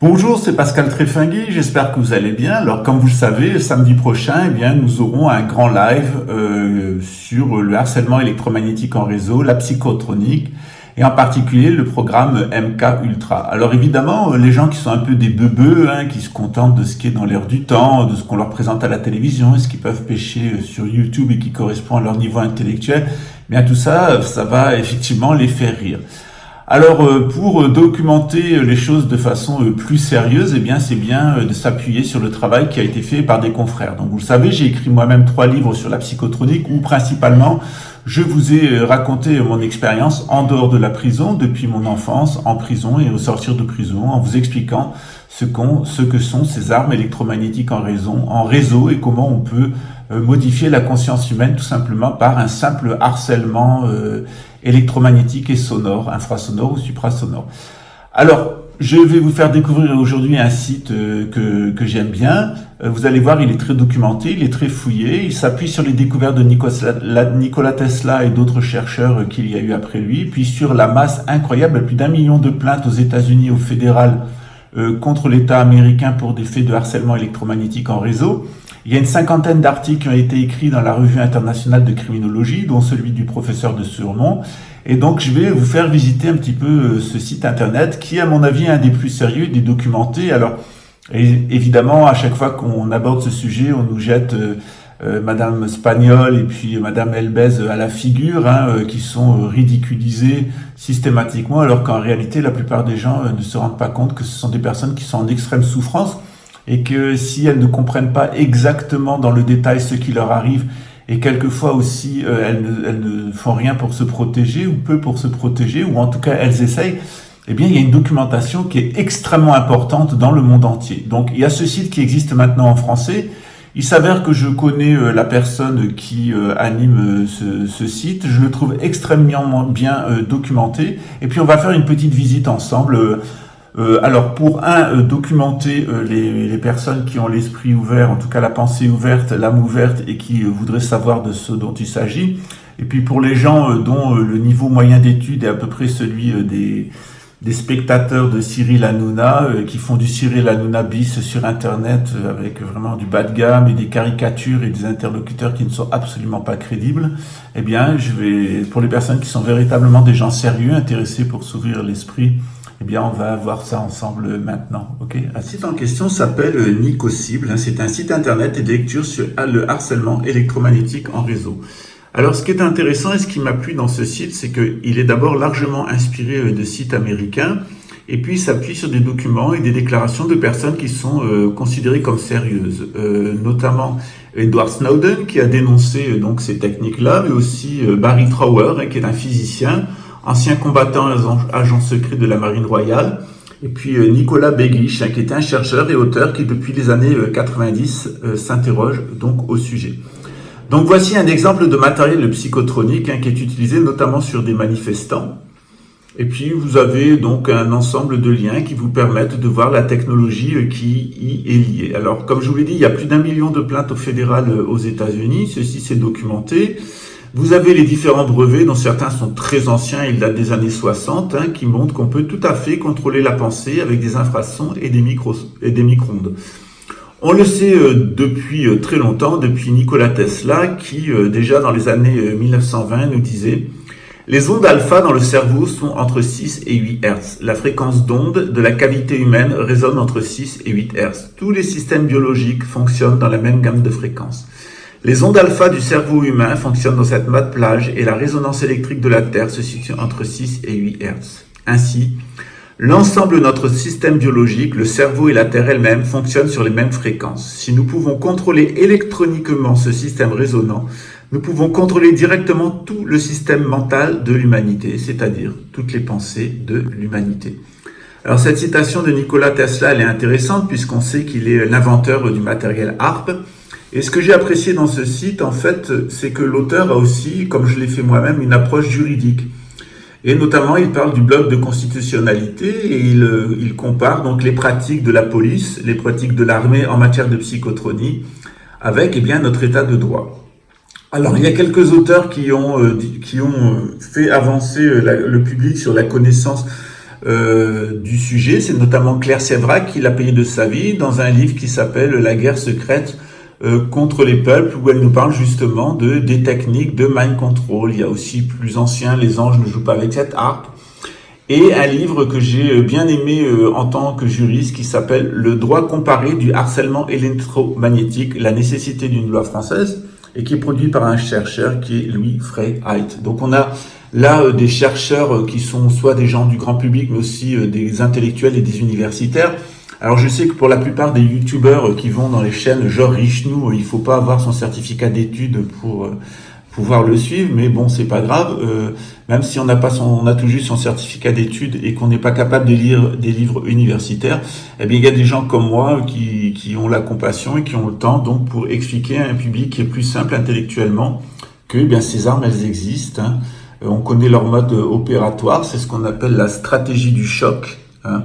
Bonjour, c'est Pascal Tréfinguet, j'espère que vous allez bien. Alors comme vous le savez, samedi prochain, nous aurons un grand live sur le harcèlement électromagnétique en réseau, la psychotronique et en particulier le programme MK Ultra. Alors évidemment, les gens qui sont un peu des beubeux, qui se contentent de ce qui est dans l'air du temps, de ce qu'on leur présente à la télévision, ce qu'ils peuvent pêcher sur YouTube et qui correspond à leur niveau intellectuel, tout ça, ça va effectivement les faire rire. Alors, pour documenter les choses de façon plus sérieuse, c'est bien de s'appuyer sur le travail qui a été fait par des confrères. Donc, vous le savez, j'ai écrit moi-même 3 livres sur la psychotronique où principalement, je vous ai raconté mon expérience en dehors de la prison, depuis mon enfance, en prison et au sortir de prison, en vous expliquant ce que sont ces armes électromagnétiques en réseau et comment on peut modifier la conscience humaine tout simplement par un simple harcèlement électromagnétique et sonore, infrasonore ou suprasonore. Alors, je vais vous faire découvrir aujourd'hui un site que j'aime bien. Vous allez voir, il est très documenté, il est très fouillé. Il s'appuie sur les découvertes de Nikola Tesla et d'autres chercheurs qu'il y a eu après lui, puis sur la masse incroyable, plus d'1 million de plaintes aux États-Unis, au fédéral, contre l'État américain pour des faits de harcèlement électromagnétique en réseau. Il y a une 50aine d'articles qui ont été écrits dans la revue internationale de criminologie, dont celui du professeur de Surmont. Et donc, je vais vous faire visiter un petit peu ce site internet qui, à mon avis, est un des plus sérieux, des documentés. Alors, évidemment, à chaque fois qu'on aborde ce sujet, on nous jette Madame Spagnol et puis Madame Elbez à la figure, qui sont ridiculisées systématiquement, alors qu'en réalité, la plupart des gens ne se rendent pas compte que ce sont des personnes qui sont en extrême souffrance et que si elles ne comprennent pas exactement dans le détail ce qui leur arrive, et quelquefois aussi elles ne font rien pour se protéger, ou peu pour se protéger, ou en tout cas elles essayent, il y a une documentation qui est extrêmement importante dans le monde entier. Donc il y a ce site qui existe maintenant en français. Il s'avère que je connais la personne qui anime ce site, je le trouve extrêmement bien documenté, et puis on va faire une petite visite ensemble. Alors pour documenter les personnes qui ont l'esprit ouvert, en tout cas la pensée ouverte, l'âme ouverte et qui voudraient savoir de ce dont il s'agit. Et puis pour les gens dont le niveau moyen d'études est à peu près celui des spectateurs de Cyril Hanouna, qui font du Cyril Hanouna bis sur Internet avec vraiment du bas de gamme et des caricatures et des interlocuteurs qui ne sont absolument pas crédibles, pour les personnes qui sont véritablement des gens sérieux, intéressés pour s'ouvrir l'esprit, on va voir ça ensemble maintenant. Ok. Le site en question s'appelle Nicocible. C'est un site internet et de lecture sur le harcèlement électromagnétique en réseau. Alors, ce qui est intéressant et ce qui m'a plu dans ce site, c'est qu'il est d'abord largement inspiré de sites américains et puis il s'appuie sur des documents et des déclarations de personnes qui sont considérées comme sérieuses, notamment Edward Snowden qui a dénoncé donc ces techniques-là, mais aussi Barry Trower qui est un physicien, ancien combattant agent secret de la Marine royale, et puis Nicolas Begich, qui est un chercheur et auteur qui depuis les années 90 s'interroge donc au sujet. Donc voici un exemple de matériel psychotronique qui est utilisé notamment sur des manifestants. Et puis vous avez donc un ensemble de liens qui vous permettent de voir la technologie qui y est liée. Alors comme je vous l'ai dit, il y a plus d'1 million de plaintes au fédéral aux États-Unis, ceci c'est documenté. Vous avez les différents brevets, dont certains sont très anciens, ils datent des années 60, qui montrent qu'on peut tout à fait contrôler la pensée avec des infrasons et des micro-ondes. On le sait depuis très longtemps, depuis Nikola Tesla, qui déjà dans les années 1920 nous disait: les ondes alpha dans le cerveau sont entre 6 et 8 Hz. La fréquence d'onde de la cavité humaine résonne entre 6 et 8 Hz. Tous les systèmes biologiques fonctionnent dans la même gamme de fréquences. Les ondes alpha du cerveau humain fonctionnent dans cette mode plage et la résonance électrique de la Terre se situe entre 6 et 8 Hz. Ainsi, l'ensemble de notre système biologique, le cerveau et la Terre elle-même fonctionnent sur les mêmes fréquences. Si nous pouvons contrôler électroniquement ce système résonnant, nous pouvons contrôler directement tout le système mental de l'humanité, c'est-à-dire toutes les pensées de l'humanité. Alors cette citation de Nikola Tesla, elle est intéressante puisqu'on sait qu'il est l'inventeur du matériel HAARP. Et ce que j'ai apprécié dans ce site, en fait, c'est que l'auteur a aussi, comme je l'ai fait moi-même, une approche juridique. Et notamment, il parle du bloc de constitutionnalité et il compare donc les pratiques de la police, les pratiques de l'armée en matière de psychotronie avec notre état de droit. Alors, il y a quelques auteurs qui ont fait avancer le public sur la connaissance du sujet. C'est notamment Claire Sévrac qui l'a payé de sa vie dans un livre qui s'appelle La guerre secrète contre les peuples, où elle nous parle justement des techniques de mind control. Il y a aussi plus ancien, Les anges ne jouent pas avec cette harpe. Et un livre que j'ai bien aimé en tant que juriste qui s'appelle Le droit comparé du harcèlement électromagnétique, la nécessité d'une loi française, et qui est produit par un chercheur qui est Louis Frey-Height. Donc on a là des chercheurs qui sont soit des gens du grand public, mais aussi des intellectuels et des universitaires. Alors je sais que pour la plupart des youtubeurs qui vont dans les chaînes genre Richnou, il faut pas avoir son certificat d'études pour pouvoir le suivre, mais bon, c'est pas grave. Même si on a tout juste son certificat d'études et qu'on n'est pas capable de lire des livres universitaires, eh bien il y a des gens comme moi qui ont la compassion et qui ont le temps donc pour expliquer à un public qui est plus simple intellectuellement que ces armes elles existent. Hein. On connaît leur mode opératoire, c'est ce qu'on appelle la stratégie du choc. Hein.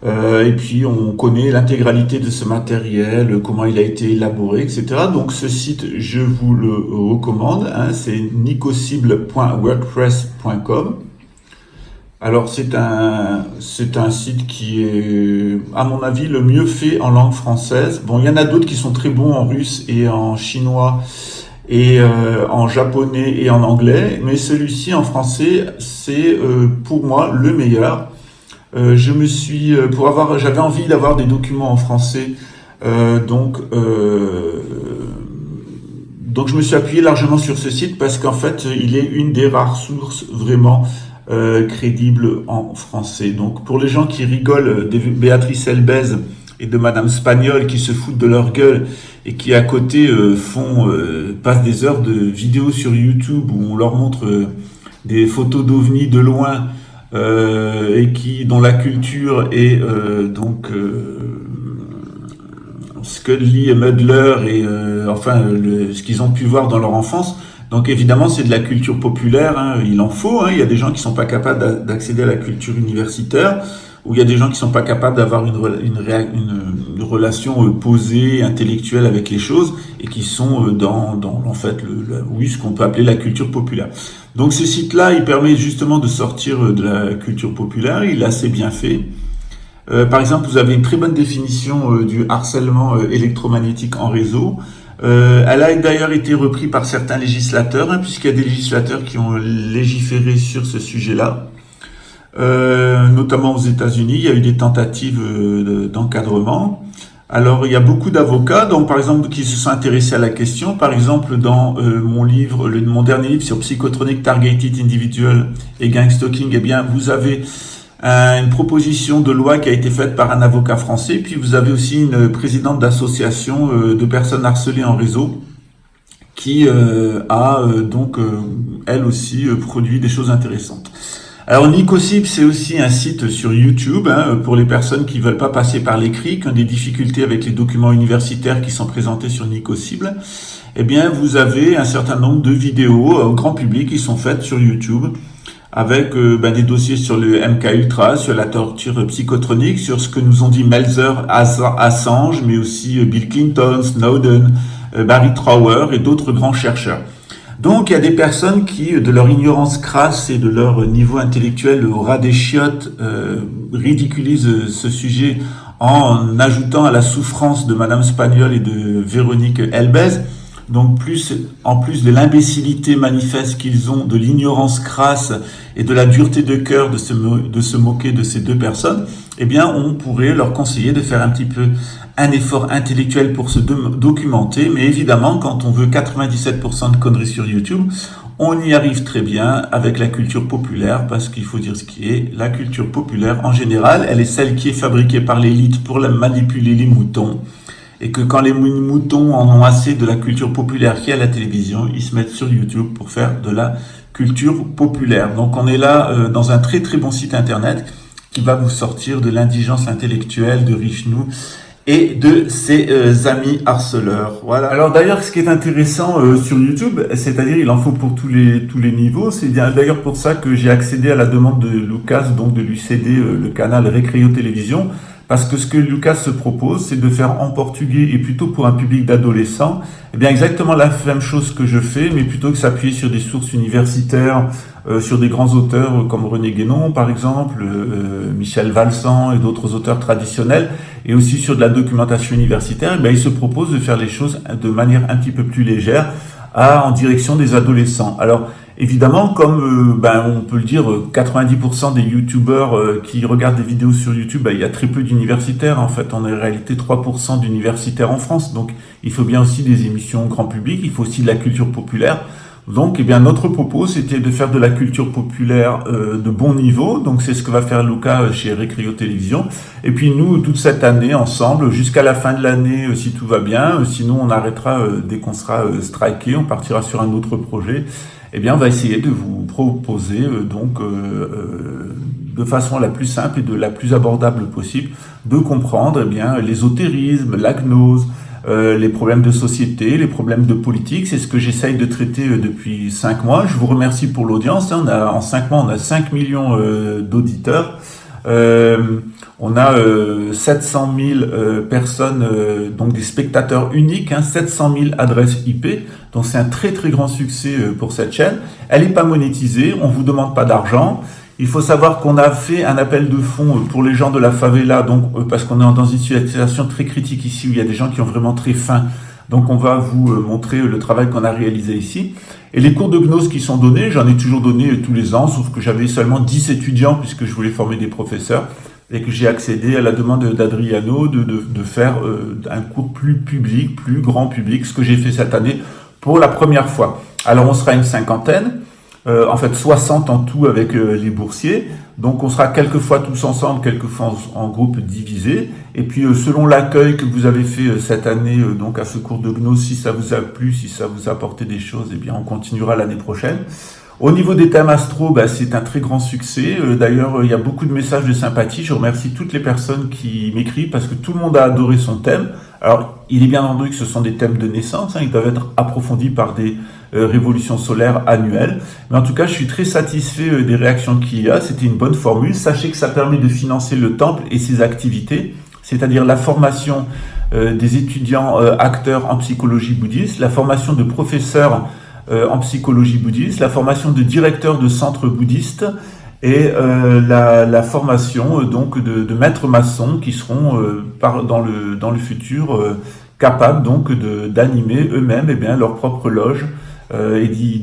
Et puis on connaît l'intégralité de ce matériel, comment il a été élaboré, etc. Donc ce site, je vous le recommande, hein, c'est nicocible.wordpress.com. Alors c'est un site qui est, à mon avis, le mieux fait en langue française. Bon, il y en a d'autres qui sont très bons en russe et en chinois et en japonais et en anglais, mais celui-ci en français, c'est pour moi le meilleur. J'avais envie d'avoir des documents en français, donc je me suis appuyé largement sur ce site parce qu'en fait, il est une des rares sources vraiment crédibles en français. Donc, pour les gens qui rigolent de Béatrice Elbez et de Madame Spagnol qui se foutent de leur gueule et qui à côté passent des heures de vidéos sur YouTube où on leur montre des photos d'ovnis de loin. Et dont la culture est Scully et Mudler et ce qu'ils ont pu voir dans leur enfance. Donc évidemment c'est de la culture populaire, hein, il en faut. Hein, il y a des gens qui sont pas capables d'accéder à la culture universitaire, ou il y a des gens qui sont pas capables d'avoir une relation posée, intellectuelle avec les choses, et qui sont dans ce qu'on peut appeler la culture populaire. Donc ce site-là, il permet justement de sortir de la culture populaire, il est assez bien fait. Par exemple, vous avez une très bonne définition du harcèlement électromagnétique en réseau. Elle a d'ailleurs été reprise par certains législateurs, hein, puisqu'il y a des législateurs qui ont légiféré sur ce sujet-là. Notamment aux États-Unis, il y a eu des tentatives d'encadrement. Alors, il y a beaucoup d'avocats, donc par exemple, qui se sont intéressés à la question. Par exemple, dans mon dernier livre sur Psychotronic Targeted Individual et Gang Stalking, vous avez une proposition de loi qui a été faite par un avocat français. Puis vous avez aussi une présidente d'association de personnes harcelées en réseau qui elle aussi produit des choses intéressantes. Alors Nicocible, c'est aussi un site sur YouTube, hein, pour les personnes qui veulent pas passer par l'écrit, qui ont des difficultés avec les documents universitaires qui sont présentés sur Nicocible. Vous avez un certain nombre de vidéos au grand public qui sont faites sur YouTube avec des dossiers sur le MK-Ultra, sur la torture psychotronique, sur ce que nous ont dit Melzer, Assange, mais aussi Bill Clinton, Snowden, Barry Trower et d'autres grands chercheurs. Donc, il y a des personnes qui, de leur ignorance crasse et de leur niveau intellectuel au ras des chiottes, ridiculisent ce sujet en ajoutant à la souffrance de Madame Spagnol et de Véronique Elbez, donc en plus de l'imbécilité manifeste qu'ils ont, de l'ignorance crasse et de la dureté de cœur de se moquer de ces deux personnes, eh bien, on pourrait leur conseiller de faire un petit peu un effort intellectuel pour se documenter. Mais évidemment, quand on veut 97% de conneries sur YouTube, on y arrive très bien avec la culture populaire, parce qu'il faut dire ce qui est. La culture populaire, en général, elle est celle qui est fabriquée par l'élite pour manipuler les moutons. Et que quand les moutons en ont assez de la culture populaire qui est à la télévision, ils se mettent sur YouTube pour faire de la culture populaire. Donc on est là dans un très très bon site internet qui va vous sortir de l'indigence intellectuelle de Richelieu et de ses amis harceleurs. Voilà. Alors d'ailleurs, ce qui est intéressant sur YouTube, c'est-à-dire il en faut pour tous les niveaux, c'est d'ailleurs pour ça que j'ai accédé à la demande de Lucas, donc de lui céder le canal Recréo Télévision, parce que ce que Lucas se propose, c'est de faire en portugais et plutôt pour un public d'adolescents, eh bien exactement la même chose que je fais, mais plutôt que s'appuyer sur des sources universitaires, sur des grands auteurs comme René Guénon par exemple, Michel Valsan et d'autres auteurs traditionnels, et aussi sur de la documentation universitaire, eh bien il se propose de faire les choses de manière un petit peu plus légère en direction des adolescents. Alors évidemment, comme on peut le dire, 90% des youtubeurs qui regardent des vidéos sur YouTube, il y a très peu d'universitaires. En fait, on est en réalité 3% d'universitaires en France. Donc, il faut bien aussi des émissions grand public, il faut aussi de la culture populaire. Donc, notre propos, c'était de faire de la culture populaire de bon niveau. Donc, c'est ce que va faire Lucas chez Recréo Télévision. Et puis, nous, toute cette année, ensemble, jusqu'à la fin de l'année, si tout va bien. Sinon, on arrêtera dès qu'on sera striké, on partira sur un autre projet. Eh bien, on va essayer de vous proposer de façon la plus simple et de la plus abordable possible de comprendre l'ésotérisme, la gnose, les problèmes de société, les problèmes de politique. C'est ce que j'essaye de traiter depuis 5 mois. Je vous remercie pour l'audience. En 5 mois, on a 5 millions d'auditeurs. On a 700 000 personnes, donc des spectateurs uniques, 700 000 adresses IP. Donc c'est un très très grand succès pour cette chaîne. Elle n'est pas monétisée, on vous demande pas d'argent. Il faut savoir qu'on a fait un appel de fonds pour les gens de la favela, donc parce qu'on est dans une situation très critique ici où il y a des gens qui ont vraiment très faim. Donc on va vous montrer le travail qu'on a réalisé ici. Et les cours de gnose qui sont donnés, j'en ai toujours donné tous les ans, sauf que j'avais seulement 10 étudiants puisque je voulais former des professeurs et que j'ai accédé à la demande d'Adriano de faire un cours plus public, plus grand public, ce que j'ai fait cette année pour la première fois. Alors on sera une cinquantaine, en fait 60 en tout avec les boursiers. Donc on sera quelquefois tous ensemble, quelquefois en groupe divisé. Et puis selon l'accueil que vous avez fait cette année donc à ce cours de gnose, si ça vous a plu, si ça vous a apporté des choses, eh bien on continuera l'année prochaine. Au niveau des thèmes astro, c'est un très grand succès. D'ailleurs, il y a beaucoup de messages de sympathie. Je remercie toutes les personnes qui m'écrivent parce que tout le monde a adoré son thème. Alors, il est bien entendu que ce sont des thèmes de naissance. Ils doivent être approfondis par des révolutions solaires annuelles. Mais en tout cas, je suis très satisfait des réactions qu'il y a. C'était une bonne formule. Sachez que ça permet de financer le temple et ses activités, c'est-à-dire la formation des étudiants acteurs en psychologie bouddhiste, la formation de professeurs en psychologie bouddhiste, la formation de directeurs de centres bouddhistes et la formation donc de maîtres maçons qui seront dans le futur capables donc d'animer eux-mêmes leur propre loge et d'y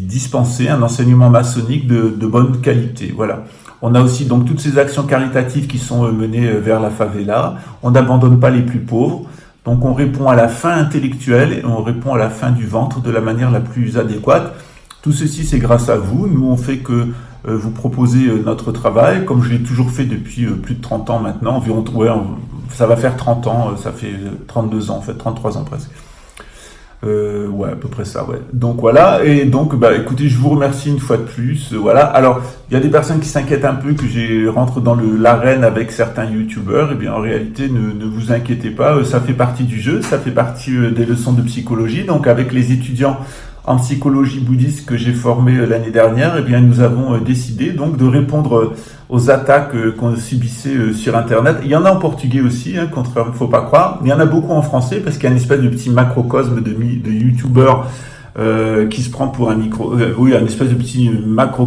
dispenser un enseignement maçonnique de bonne qualité. Voilà. On a aussi donc toutes ces actions caritatives qui sont menées vers la favela. On n'abandonne pas les plus pauvres. Donc on répond à la faim intellectuelle et on répond à la faim du ventre de la manière la plus adéquate. Tout ceci, c'est grâce à vous. Nous, on fait que vous proposer notre travail, comme je l'ai toujours fait depuis plus de 30 ans maintenant. Environ, ça va faire 30 ans, ça fait 32 ans en fait, 33 ans presque. Ouais, à peu près ça, ouais. Donc voilà, et donc, écoutez, je vous remercie une fois de plus, voilà. Alors, il y a des personnes qui s'inquiètent un peu que je rentre dans l'arène avec certains youtubeurs, et bien en réalité, ne vous inquiétez pas, ça fait partie du jeu, ça fait partie des leçons de psychologie. Donc avec les étudiants en psychologie bouddhiste que j'ai formés l'année dernière, et bien nous avons décidé donc de répondre aux attaques qu'on subissait sur Internet. Il y en a en portugais aussi, contrairement, faut pas croire. Il y en a beaucoup en français parce qu'il y a une espèce de petit macrocosme de youtubeurs qui se prend pour un un espèce de petit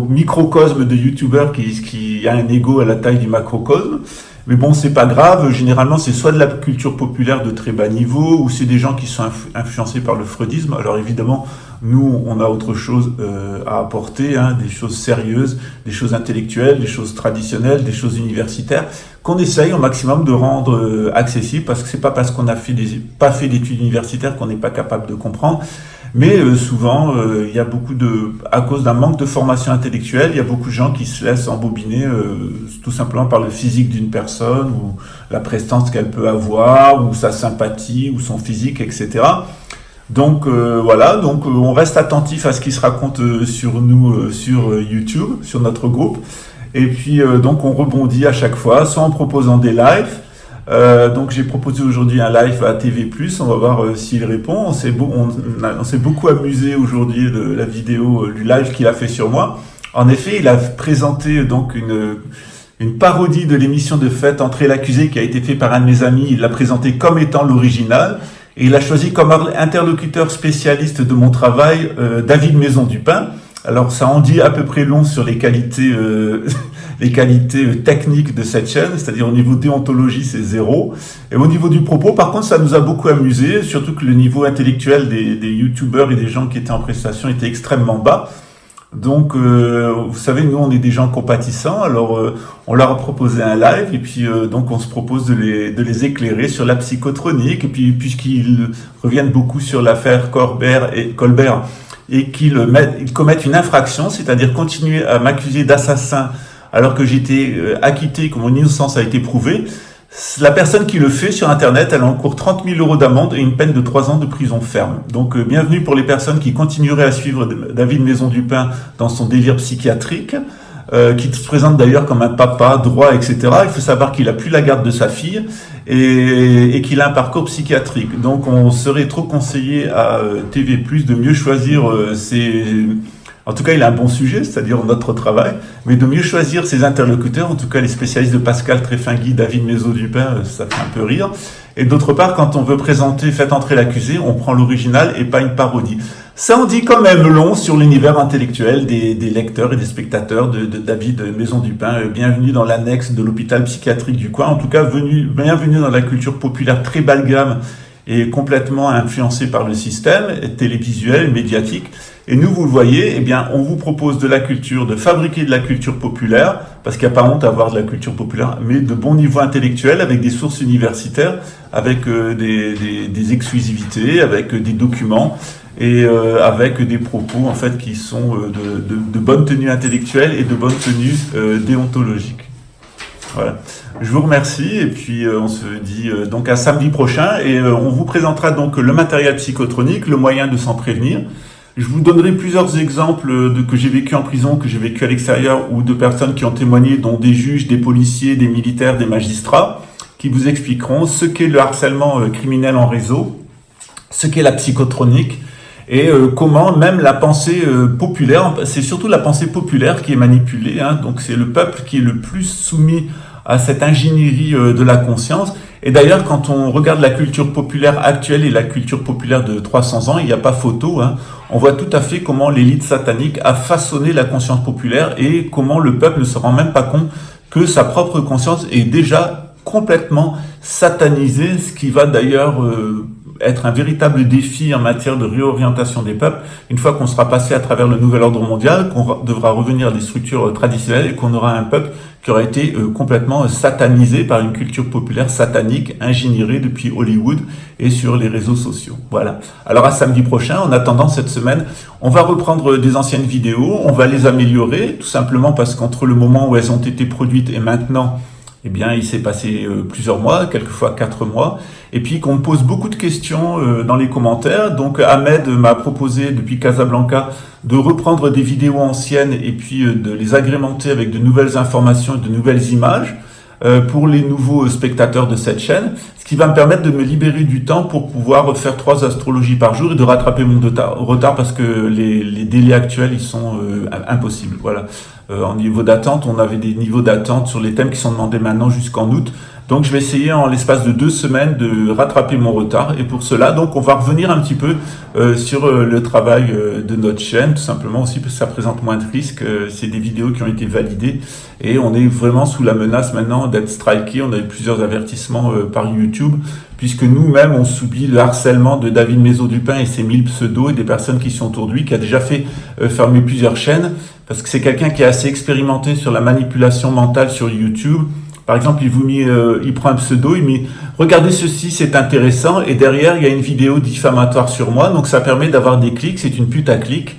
microcosme de youtubeur qui a un ego à la taille du macrocosme. Mais bon, c'est pas grave. Généralement, c'est soit de la culture populaire de très bas niveau, ou c'est des gens qui sont influencés par le freudisme. Alors évidemment, nous, on a autre chose à apporter, hein, des choses sérieuses, des choses intellectuelles, des choses traditionnelles, des choses universitaires, qu'on essaye au maximum de rendre accessibles, parce que c'est pas parce qu'on a pas fait d'études universitaires qu'on n'est pas capable de comprendre. Mais souvent, il y a à cause d'un manque de formation intellectuelle, il y a beaucoup de gens qui se laissent embobiner tout simplement par le physique d'une personne, ou la prestance qu'elle peut avoir, ou sa sympathie, ou son physique, etc. Donc voilà, donc on reste attentif à ce qui se raconte sur nous, sur YouTube, sur notre groupe. Et puis donc on rebondit à chaque fois, soit en proposant des lives. Donc j'ai proposé aujourd'hui un live à TV+, on va voir s'il répond. On s'est beaucoup amusé aujourd'hui de la vidéo du live qu'il a fait sur moi. En effet, il a présenté donc une parodie de l'émission de Faites entrer l'accusé qui a été fait par un de mes amis. Il l'a présenté comme étant l'original et il a choisi comme interlocuteur spécialiste de mon travail David Maison du Pin. Alors ça en dit à peu près long sur les qualités techniques de cette chaîne, c'est-à-dire au niveau déontologie c'est 0. Et au niveau du propos, par contre, ça nous a beaucoup amusé, surtout que le niveau intellectuel des youtubeurs et des gens qui étaient en prestation était extrêmement bas. Donc, vous savez, nous, on est des gens compatissants, alors on leur a proposé un live, et puis donc on se propose de les éclairer sur la psychotronique, et puis puisqu'ils reviennent beaucoup sur l'affaire Colbert, et qu'ils commettent une infraction, c'est-à-dire continuer à m'accuser d'assassin alors que j'ai été acquitté, que mon innocence a été prouvée. La personne qui le fait sur Internet, elle encourt 30 000 € d'amende et une peine de 3 ans de prison ferme. Donc bienvenue pour les personnes qui continueraient à suivre David Maison du Pin dans son délire psychiatrique, qui se présente d'ailleurs comme un papa droit, etc. Il faut savoir qu'il a plus la garde de sa fille et qu'il a un parcours psychiatrique. Donc on serait trop conseillé à TV+, de mieux choisir En tout cas, il a un bon sujet, c'est-à-dire notre travail, mais de mieux choisir ses interlocuteurs, en tout cas les spécialistes de Pascal Tréfinguy, David Maison du Pin, ça fait un peu rire. Et d'autre part, quand on veut présenter Faites entrer l'accusé, on prend l'original et pas une parodie. Ça en dit quand même long sur l'univers intellectuel des lecteurs et des spectateurs de David Maison du Pin. Bienvenue dans l'annexe de l'hôpital psychiatrique du coin. En tout cas, bienvenue dans la culture populaire très bas de gamme et complètement influencée par le système télévisuel, médiatique. Et nous, vous le voyez, eh bien, on vous propose de fabriquer de la culture populaire, parce qu'il n'y a pas honte à avoir de la culture populaire, mais de bon niveau intellectuel, avec des sources universitaires, avec des exclusivités, avec des documents, et avec des propos, en fait, qui sont de bonne tenue intellectuelle et de bonne tenue déontologique. Voilà. Je vous remercie, et puis on se dit donc à samedi prochain, et on vous présentera donc le matériel psychotronique, le moyen de s'en prévenir. Je vous donnerai plusieurs exemples que j'ai vécu en prison, que j'ai vécu à l'extérieur, ou de personnes qui ont témoigné, dont des juges, des policiers, des militaires, des magistrats, qui vous expliqueront ce qu'est le harcèlement criminel en réseau, ce qu'est la psychotronique, et comment même la pensée populaire, c'est surtout la pensée populaire qui est manipulée, hein, donc c'est le peuple qui est le plus soumis à cette ingénierie de la conscience. Et d'ailleurs, quand on regarde la culture populaire actuelle et la culture populaire de 300 ans, il n'y a pas photo, hein. On voit tout à fait comment l'élite satanique a façonné la conscience populaire et comment le peuple ne se rend même pas compte que sa propre conscience est déjà complètement satanisée, ce qui va d'ailleurs être un véritable défi en matière de réorientation des peuples, une fois qu'on sera passé à travers le nouvel ordre mondial, qu'on devra revenir à des structures traditionnelles et qu'on aura un peuple qui aura été complètement satanisé par une culture populaire satanique, ingénierée depuis Hollywood et sur les réseaux sociaux. Voilà. Alors à samedi prochain, en attendant cette semaine, on va reprendre des anciennes vidéos, on va les améliorer, tout simplement parce qu'entre le moment où elles ont été produites et maintenant, eh bien, il s'est passé plusieurs mois, quelquefois 4 mois, et puis qu'on me pose beaucoup de questions dans les commentaires. Donc Ahmed m'a proposé depuis Casablanca de reprendre des vidéos anciennes et puis de les agrémenter avec de nouvelles informations et de nouvelles images pour les nouveaux spectateurs de cette chaîne, ce qui va me permettre de me libérer du temps pour pouvoir faire 3 astrologies par jour et de rattraper mon retard parce que les délais actuels ils sont impossibles. Voilà. En niveau d'attente, on avait des niveaux d'attente sur les thèmes qui sont demandés maintenant jusqu'en août. Donc je vais essayer en l'espace de 2 semaines de rattraper mon retard. Et pour cela, donc on va revenir un petit peu sur le travail de notre chaîne, tout simplement aussi parce que ça présente moins de risques. C'est des vidéos qui ont été validées et on est vraiment sous la menace maintenant d'être striké. On a eu plusieurs avertissements par YouTube, puisque nous-mêmes on subit le harcèlement de David Maisot-Dupin et ses 1000 pseudos et des personnes qui sont autour de lui, qui a déjà fait fermer plusieurs chaînes, parce que c'est quelqu'un qui est assez expérimenté sur la manipulation mentale sur YouTube. Par exemple, il prend un pseudo, il met « Regardez ceci, c'est intéressant » et derrière, il y a une vidéo diffamatoire sur moi, donc ça permet d'avoir des clics, c'est une putaclic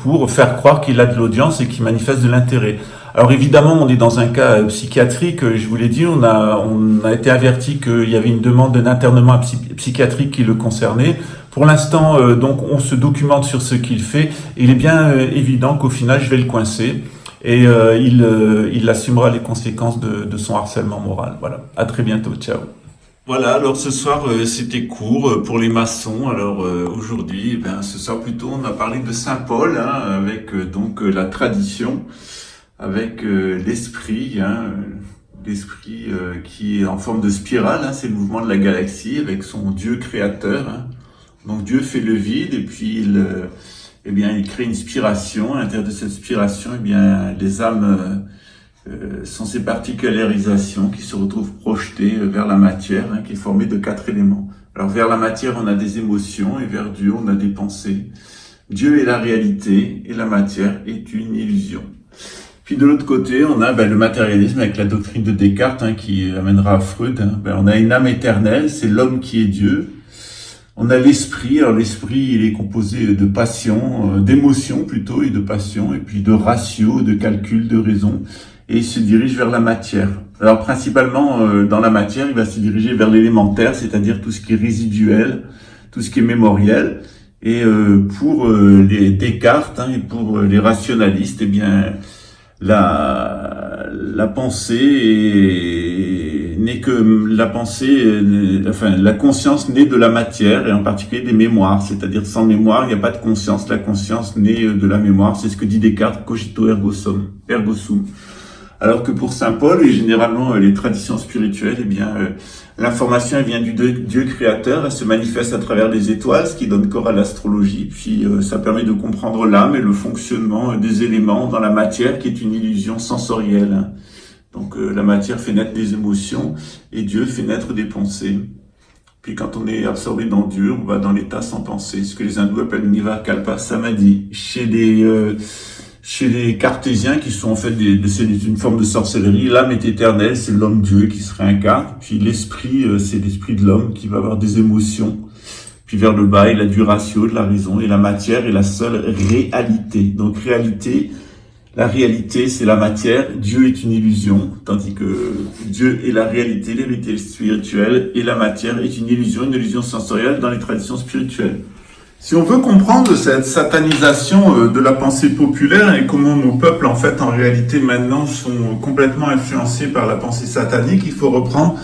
pour faire croire qu'il a de l'audience et qu'il manifeste de l'intérêt. Alors évidemment, on est dans un cas psychiatrique, je vous l'ai dit, on a été averti qu'il y avait une demande d'internement psychiatrique qui le concernait. Pour l'instant, donc on se documente sur ce qu'il fait, et il est bien évident qu'au final, je vais le coincer. Et il assumera les conséquences de son harcèlement moral. Voilà. À très bientôt. Ciao. Voilà. Alors ce soir c'était court pour les maçons. Alors aujourd'hui, ce soir plutôt, on a parlé de Saint Paul, avec donc la tradition, avec l'esprit, l'esprit qui est en forme de spirale. C'est le mouvement de la galaxie avec son Dieu créateur. Donc Dieu fait le vide et puis il crée une spiration. À l'intérieur de cette spiration, les âmes sont ces particularisations qui se retrouvent projetées vers la matière, qui est formée de 4 éléments. Alors vers la matière, on a des émotions et vers Dieu, on a des pensées. Dieu est la réalité et la matière est une illusion. Puis de l'autre côté, on a le matérialisme avec la doctrine de Descartes qui amènera à Freud. On a une âme éternelle, c'est l'homme qui est Dieu. On a l'esprit. Alors l'esprit, il est composé de passion, d'émotions plutôt, et de passion, et puis de ratio, de calcul, de raison, et il se dirige vers la matière. Alors principalement dans la matière, il va se diriger vers l'élémentaire, c'est-à-dire tout ce qui est résiduel, tout ce qui est mémoriel. Et pour les Descartes et pour les rationalistes, la pensée n'est que la pensée, la conscience naît de la matière et en particulier des mémoires, c'est-à-dire sans mémoire, il n'y a pas de conscience. La conscience naît de la mémoire, c'est ce que dit Descartes, cogito ergo sum. Alors que pour Saint Paul et généralement les traditions spirituelles, l'information elle vient du Dieu créateur, elle se manifeste à travers les étoiles, ce qui donne corps à l'astrologie, puis ça permet de comprendre l'âme et le fonctionnement des éléments dans la matière qui est une illusion sensorielle. Donc la matière fait naître des émotions et Dieu fait naître des pensées. Puis quand on est absorbé dans Dieu, on va dans l'état sans pensée, ce que les hindous appellent Nirvikalpa Samadhi. Chez les cartésiens, qui sont en fait c'est une forme de sorcellerie, l'âme est éternelle, c'est l'homme-dieu qui se réincarne. Puis l'esprit, c'est l'esprit de l'homme qui va avoir des émotions. Puis vers le bas, il a du ratio, de la raison, et la matière est la seule réalité. Donc la réalité, c'est la matière, Dieu est une illusion, tandis que Dieu est la réalité spirituelle, et la matière est une illusion sensorielle dans les traditions spirituelles. Si on veut comprendre cette satanisation de la pensée populaire et comment nos peuples, en fait, en réalité, maintenant, sont complètement influencés par la pensée satanique, il faut reprendre,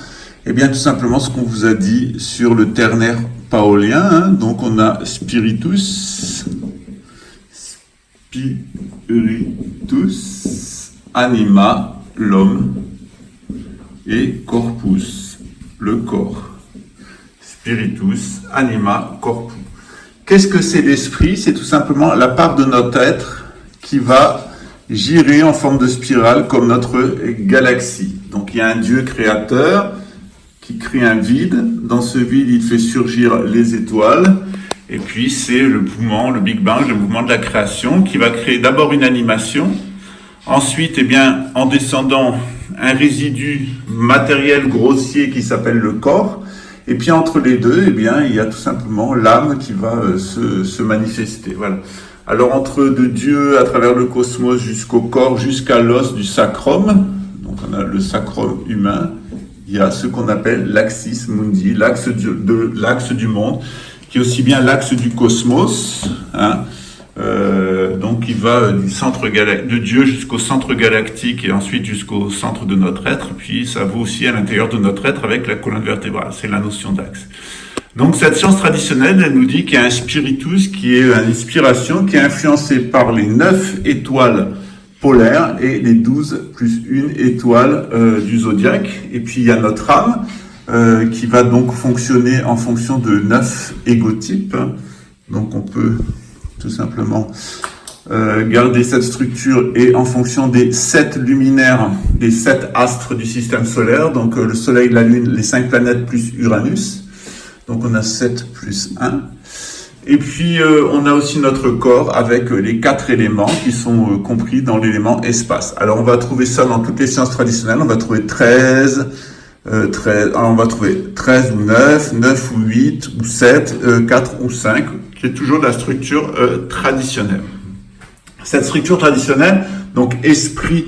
tout simplement ce qu'on vous a dit sur le ternaire paolien. Donc, on a spiritus, anima, l'homme, et corpus, le corps. Spiritus, anima, corpus. Qu'est-ce que c'est l'esprit? C'est tout simplement la part de notre être qui va girer en forme de spirale comme notre galaxie. Donc il y a un Dieu créateur qui crée un vide. Dans ce vide, il fait surgir les étoiles. Et puis c'est le mouvement, le Big Bang, le mouvement de la création qui va créer d'abord une animation. Ensuite, en descendant, un résidu matériel grossier qui s'appelle le corps. Et puis entre les deux, il y a tout simplement l'âme qui va se manifester. Voilà. Alors entre de Dieu à travers le cosmos jusqu'au corps, jusqu'à l'os du sacrum, donc on a le sacrum humain, il y a ce qu'on appelle l'axis mundi, l'axe du monde, qui est aussi bien l'axe du cosmos, donc il va du centre de Dieu jusqu'au centre galactique et ensuite jusqu'au centre de notre être, puis ça vaut aussi à l'intérieur de notre être avec la colonne vertébrale, c'est la notion d'axe. Donc cette science traditionnelle, elle nous dit qu'il y a un spiritus qui est une inspiration qui est influencé par les 9 étoiles polaires et les 12 plus une étoile du zodiaque. Et puis il y a notre âme qui va donc fonctionner en fonction de 9 égotypes. Donc on peut tout simplement garder cette structure et en fonction des 7 luminaires, des 7 astres du système solaire, donc le soleil, la lune, les 5 planètes plus Uranus. Donc on a 7 plus 1. Et puis on a aussi notre corps avec les 4 éléments qui sont compris dans l'élément espace. Alors on va trouver ça dans toutes les sciences traditionnelles, on va trouver 13, alors on va trouver 13 ou 9, 9 ou 8 ou 7, 4 ou 5, qui est toujours la structure traditionnelle. Cette structure traditionnelle, donc esprit,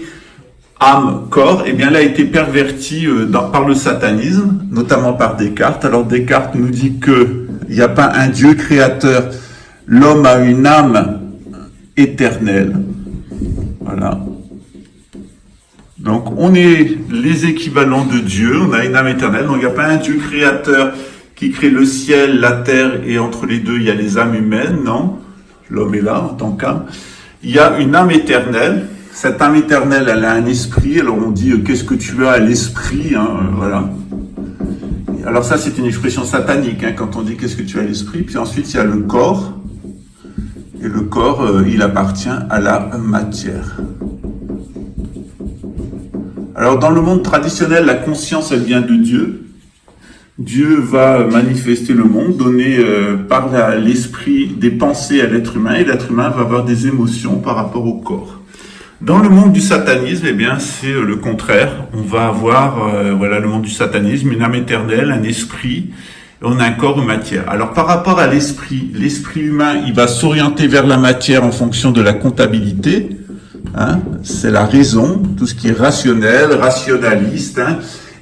âme, corps, eh bien, elle a été pervertie par le satanisme, notamment par Descartes. Alors Descartes nous dit que il n'y a pas un Dieu créateur, l'homme a une âme éternelle. Voilà. Donc on est les équivalents de Dieu, on a une âme éternelle, donc il n'y a pas un Dieu créateur qui crée le ciel, la terre, et entre les deux il y a les âmes humaines, non, l'homme est là en tant qu'âme. Il y a une âme éternelle, cette âme éternelle elle a un esprit, alors on dit qu'est-ce que tu as à l'esprit, voilà. Alors ça c'est une expression satanique, quand on dit qu'est-ce que tu as à l'esprit, puis ensuite il y a le corps, et le corps il appartient à la matière. Alors dans le monde traditionnel, la conscience, elle vient de Dieu. Dieu va manifester le monde, donner par l'esprit des pensées à l'être humain, et l'être humain va avoir des émotions par rapport au corps. Dans le monde du satanisme, eh bien, c'est le contraire. On va avoir, le monde du satanisme, une âme éternelle, un esprit, et on a un corps, une matière. Alors par rapport à l'esprit humain, il va s'orienter vers la matière en fonction de la comptabilité. C'est la raison, tout ce qui est rationnel, rationaliste,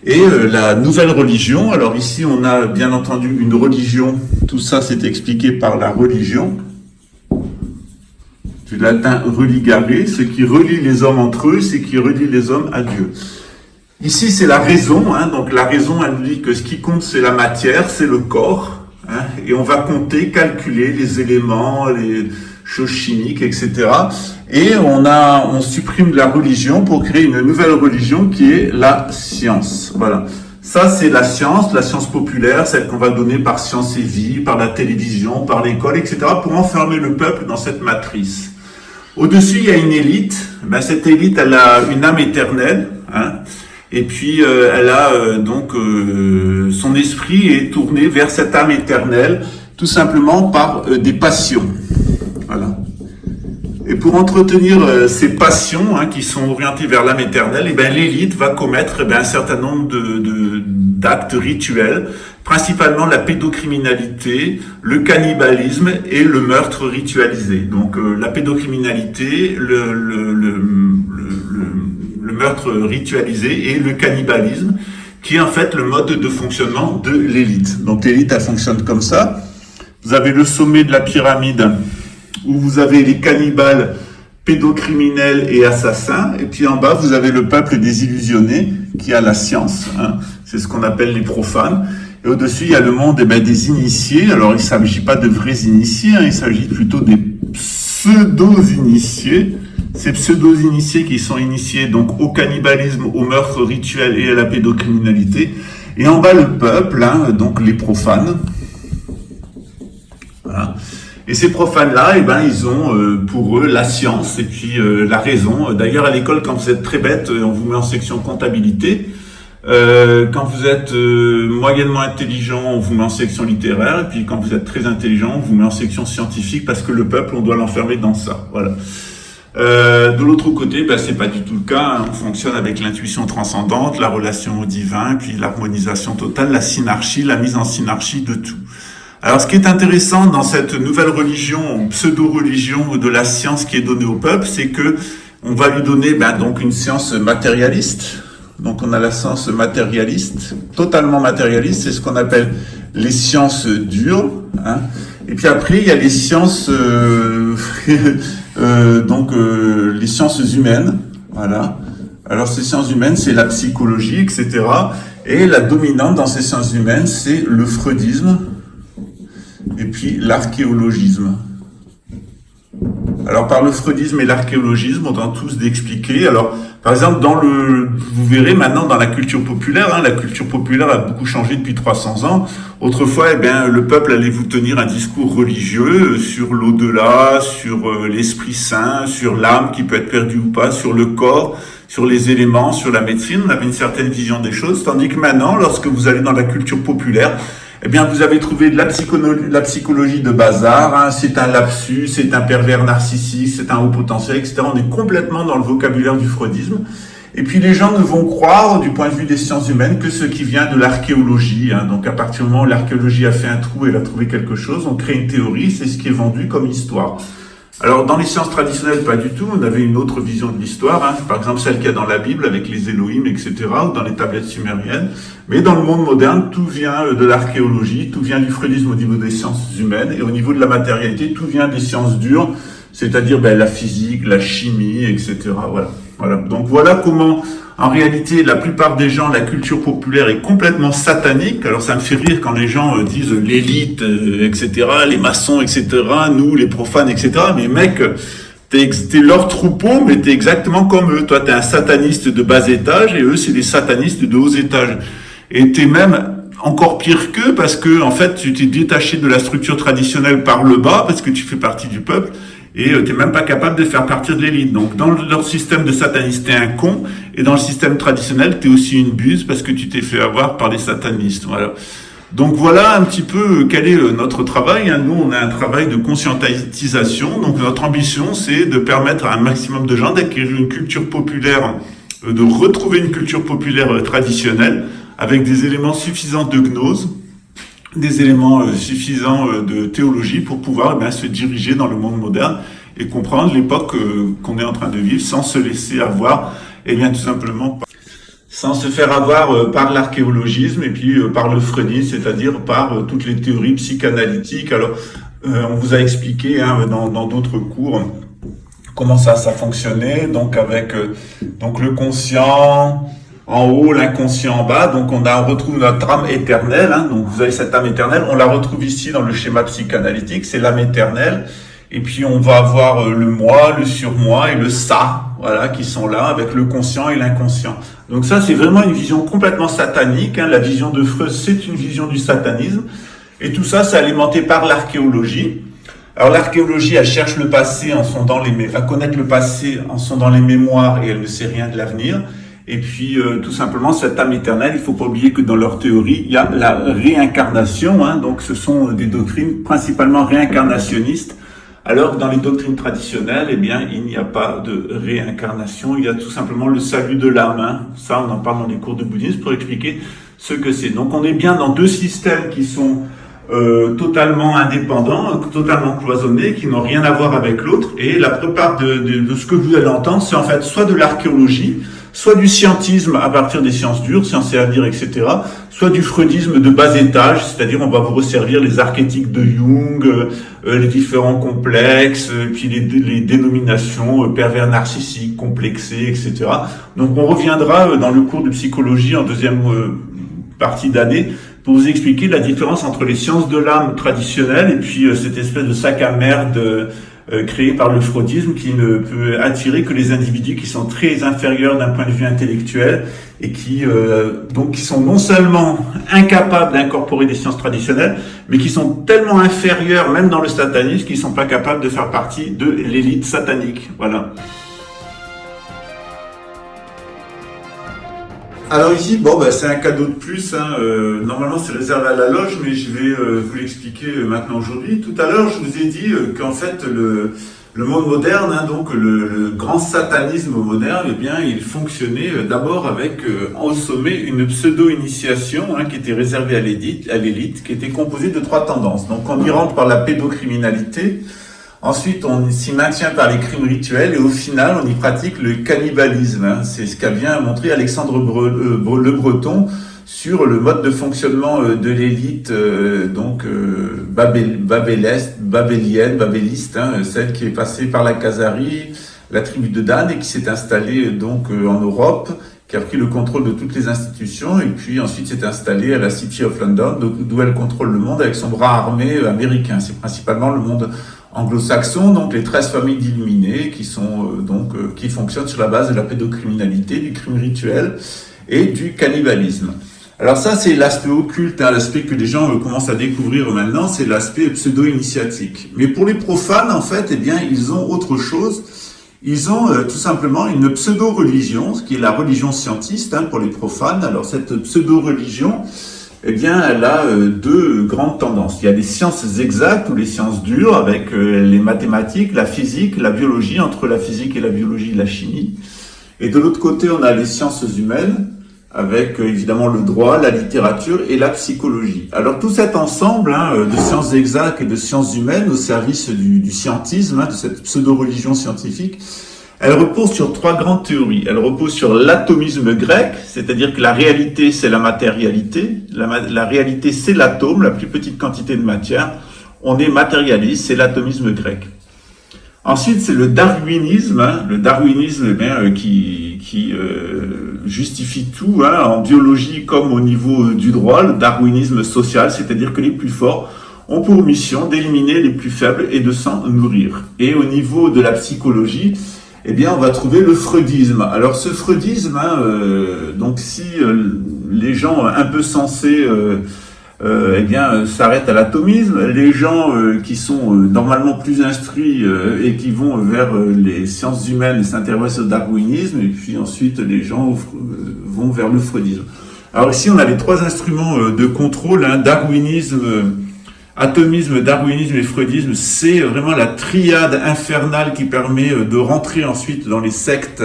et la nouvelle religion. Alors ici on a bien entendu une religion, tout ça c'est expliqué par la religion, du latin religare, ce qui relie les hommes entre eux, c'est qui relie les hommes à Dieu. Ici c'est la raison, donc la raison elle nous dit que ce qui compte c'est la matière, c'est le corps, et on va compter, calculer les éléments, les choses chimiques, etc. Et on supprime la religion pour créer une nouvelle religion qui est la science. Voilà. Ça, c'est la science populaire, celle qu'on va donner par Science et Vie, par la télévision, par l'école, etc., pour enfermer le peuple dans cette matrice. Au-dessus, il y a une élite. Cette élite, elle a une âme éternelle, et puis elle a son esprit est tourné vers cette âme éternelle, tout simplement par des passions. Voilà. Et pour entretenir ces passions qui sont orientées vers l'âme éternelle, l'élite va commettre un certain nombre d'actes rituels, principalement la pédocriminalité, le cannibalisme et le meurtre ritualisé. Donc la pédocriminalité, le meurtre ritualisé et le cannibalisme, qui est en fait le mode de fonctionnement de l'élite. Donc l'élite, elle fonctionne comme ça. Vous avez le sommet de la pyramide, où vous avez les cannibales, pédocriminels et assassins, et puis en bas vous avez le peuple désillusionné qui a la science, c'est ce qu'on appelle les profanes, et au-dessus il y a le monde des initiés. Alors il ne s'agit pas de vrais initiés, il s'agit plutôt des pseudo-initiés, ces pseudo-initiés qui sont initiés donc au cannibalisme, au meurtre rituel et à la pédocriminalité, et en bas le peuple, donc les profanes. Voilà. Et ces profanes-là, ils ont pour eux la science et puis la raison. D'ailleurs, à l'école, quand vous êtes très bête, on vous met en section comptabilité. Quand vous êtes moyennement intelligent, on vous met en section littéraire. Et puis quand vous êtes très intelligent, on vous met en section scientifique, parce que le peuple, on doit l'enfermer dans ça. Voilà. De l'autre côté, c'est pas du tout le cas. On fonctionne avec l'intuition transcendante, la relation au divin, puis l'harmonisation totale, la synarchie, la mise en synarchie de tout. Alors, ce qui est intéressant dans cette nouvelle religion, pseudo-religion de la science qui est donnée au peuple, c'est que on va lui donner donc une science matérialiste. Donc, on a la science matérialiste, totalement matérialiste, c'est ce qu'on appelle les sciences dures. Et puis après, il y a les sciences, les sciences humaines. Voilà. Alors, ces sciences humaines, c'est la psychologie, etc. Et la dominante dans ces sciences humaines, c'est le freudisme. Et puis l'archéologisme. Alors par le freudisme et l'archéologisme, on tente tous d'expliquer. Alors par exemple, vous verrez maintenant dans la culture populaire, la culture populaire a beaucoup changé depuis 300 ans. Autrefois, eh bien, le peuple allait vous tenir un discours religieux sur l'au-delà, sur l'Esprit Saint, sur l'âme qui peut être perdue ou pas, sur le corps, sur les éléments, sur la médecine. On avait une certaine vision des choses, tandis que maintenant, lorsque vous allez dans la culture populaire, eh bien, vous avez trouvé de la psychologie de bazar, c'est un lapsus, c'est un pervers narcissique, c'est un haut potentiel, etc. On est complètement dans le vocabulaire du freudisme. Et puis les gens ne vont croire, du point de vue des sciences humaines, que ce qui vient de l'archéologie. Donc à partir du moment où l'archéologie a fait un trou et elle a trouvé quelque chose, on crée une théorie, c'est ce qui est vendu comme histoire. Alors dans les sciences traditionnelles, pas du tout, on avait une autre vision de l'histoire, par exemple celle qu'il y a dans la Bible avec les Elohim, etc., ou dans les tablettes sumériennes. Mais dans le monde moderne, tout vient de l'archéologie, tout vient du freudisme au niveau des sciences humaines, et au niveau de la matérialité, tout vient des sciences dures, c'est-à-dire la physique, la chimie, etc. Voilà. Donc voilà comment, en réalité, la plupart des gens, la culture populaire est complètement satanique. Alors ça me fait rire quand les gens disent l'élite, etc., les maçons, etc., nous, les profanes, etc. Mais mec, t'es leur troupeau, mais t'es exactement comme eux. Toi, t'es un sataniste de bas étage et eux, c'est des satanistes de haut étage. Et t'es même encore pire qu'eux parce que, en fait, tu t'es détaché de la structure traditionnelle par le bas parce que tu fais partie du peuple. Et t'es même pas capable de faire partie de l'élite. Donc dans leur système de satanistes, t'es un con, et dans le système traditionnel, t'es aussi une buse parce que tu t'es fait avoir par les satanistes. Voilà. Donc voilà un petit peu quel est notre travail. Nous, on a un travail de conscientisation. Donc notre ambition, c'est de permettre à un maximum de gens d'acquérir une culture populaire, de retrouver une culture populaire traditionnelle avec des éléments suffisants de gnose, des éléments suffisants de théologie pour pouvoir se diriger dans le monde moderne et comprendre l'époque qu'on est en train de vivre sans se laisser avoir, tout simplement sans se faire avoir par l'archéologisme et puis par le freudisme, c'est-à-dire par toutes les théories psychanalytiques. Alors, on vous a expliqué dans d'autres cours comment ça fonctionnait, donc avec donc le conscient en haut, l'inconscient en bas, donc on retrouve notre âme éternelle, donc vous avez cette âme éternelle, on la retrouve ici dans le schéma psychanalytique, c'est l'âme éternelle, et puis on va avoir le moi, le surmoi et le ça, qui sont là avec le conscient et l'inconscient. Donc ça c'est vraiment une vision complètement satanique, la vision de Freud c'est une vision du satanisme, et tout ça c'est alimenté par l'archéologie. Alors l'archéologie elle cherche le passé en sondant à connaître le passé en sondant les mémoires et elle ne sait rien de l'avenir. Et puis, tout simplement, cette âme éternelle, il faut pas oublier que dans leur théorie, il y a la réincarnation, donc ce sont des doctrines principalement réincarnationnistes, alors que dans les doctrines traditionnelles, il n'y a pas de réincarnation, il y a tout simplement le salut de l'âme. Ça, on en parle dans les cours de bouddhisme pour expliquer ce que c'est. Donc, on est bien dans deux systèmes qui sont totalement indépendants, totalement cloisonnés, qui n'ont rien à voir avec l'autre, et la plupart de ce que vous allez entendre, c'est en fait soit de l'archéologie, soit du scientisme à partir des sciences dures, sciences et avenir, etc., soit du freudisme de bas étage, c'est-à-dire on va vous resservir les archétypes de Jung, les différents complexes, puis les dénominations pervers narcissiques, complexés, etc. Donc on reviendra dans le cours de psychologie en deuxième partie d'année pour vous expliquer la différence entre les sciences de l'âme traditionnelles et puis cette espèce de sac à merde créé par le freudisme qui ne peut attirer que les individus qui sont très inférieurs d'un point de vue intellectuel et qui sont non seulement incapables d'incorporer des sciences traditionnelles, mais qui sont tellement inférieurs, même dans le satanisme, qu'ils sont pas capables de faire partie de l'élite satanique. Voilà. Alors ici, c'est un cadeau de plus. Normalement, c'est réservé à la loge, mais je vais vous l'expliquer maintenant aujourd'hui. Tout à l'heure, je vous ai dit qu'en fait, le monde moderne, donc le grand satanisme moderne, il fonctionnait d'abord avec au sommet une pseudo-initiation qui était réservée à l'élite, qui était composée de 3 tendances. Donc on y rentre par la pédocriminalité. Ensuite, on s'y maintient par les crimes rituels et au final, on y pratique le cannibalisme. C'est ce qu'a bien montré Alexandre Le Breton sur le mode de fonctionnement de l'élite, babéliste, celle qui est passée par la Khazarie, la tribu de Dan et qui s'est installée en Europe, qui a pris le contrôle de toutes les institutions et puis ensuite s'est installée à la City of London, d'où elle contrôle le monde avec son bras armé américain. C'est principalement le monde anglo-saxon, donc les 13 familles d'illuminés qui sont qui fonctionnent sur la base de la pédocriminalité, du crime rituel et du cannibalisme. Alors ça, c'est l'aspect occulte, hein, l'aspect que les gens commencent à découvrir maintenant, c'est l'aspect pseudo-initiatique. Mais pour les profanes, en fait, eh bien, ils ont autre chose. Ils ont tout simplement une pseudo-religion, ce qui est la religion scientiste, hein, pour les profanes. Alors cette pseudo-religion, eh bien, elle a deux grandes tendances. Il y a les sciences exactes ou les sciences dures avec les mathématiques, la physique, la biologie, entre la physique et la biologie, la chimie. Et de l'autre côté, on a les sciences humaines, avec évidemment le droit, la littérature et la psychologie. Alors tout cet ensemble de sciences exactes et de sciences humaines au service du scientisme, hein, de cette pseudo-religion scientifique, elle repose sur trois grandes théories. Elle repose sur l'atomisme grec, c'est-à-dire que la réalité c'est la matérialité, la réalité c'est l'atome, la plus petite quantité de matière, on est matérialiste, c'est l'atomisme grec. Ensuite, c'est le darwinisme, hein, qui justifie tout, hein, en biologie comme au niveau du droit, le darwinisme social, c'est-à-dire que les plus forts ont pour mission d'éliminer les plus faibles et de s'en nourrir. Et au niveau de la psychologie, eh bien, on va trouver le freudisme. Alors, ce freudisme, hein, donc si les gens un peu sensés eh bien, s'arrêtent à l'atomisme. Les gens qui sont normalement plus instruits et qui vont vers les sciences humaines s'intéressent au darwinisme, et puis ensuite les gens vont vers le freudisme. Alors ici, on a les trois instruments de contrôle, hein, darwinisme, atomisme, darwinisme et freudisme. C'est vraiment la triade infernale qui permet de rentrer ensuite dans les sectes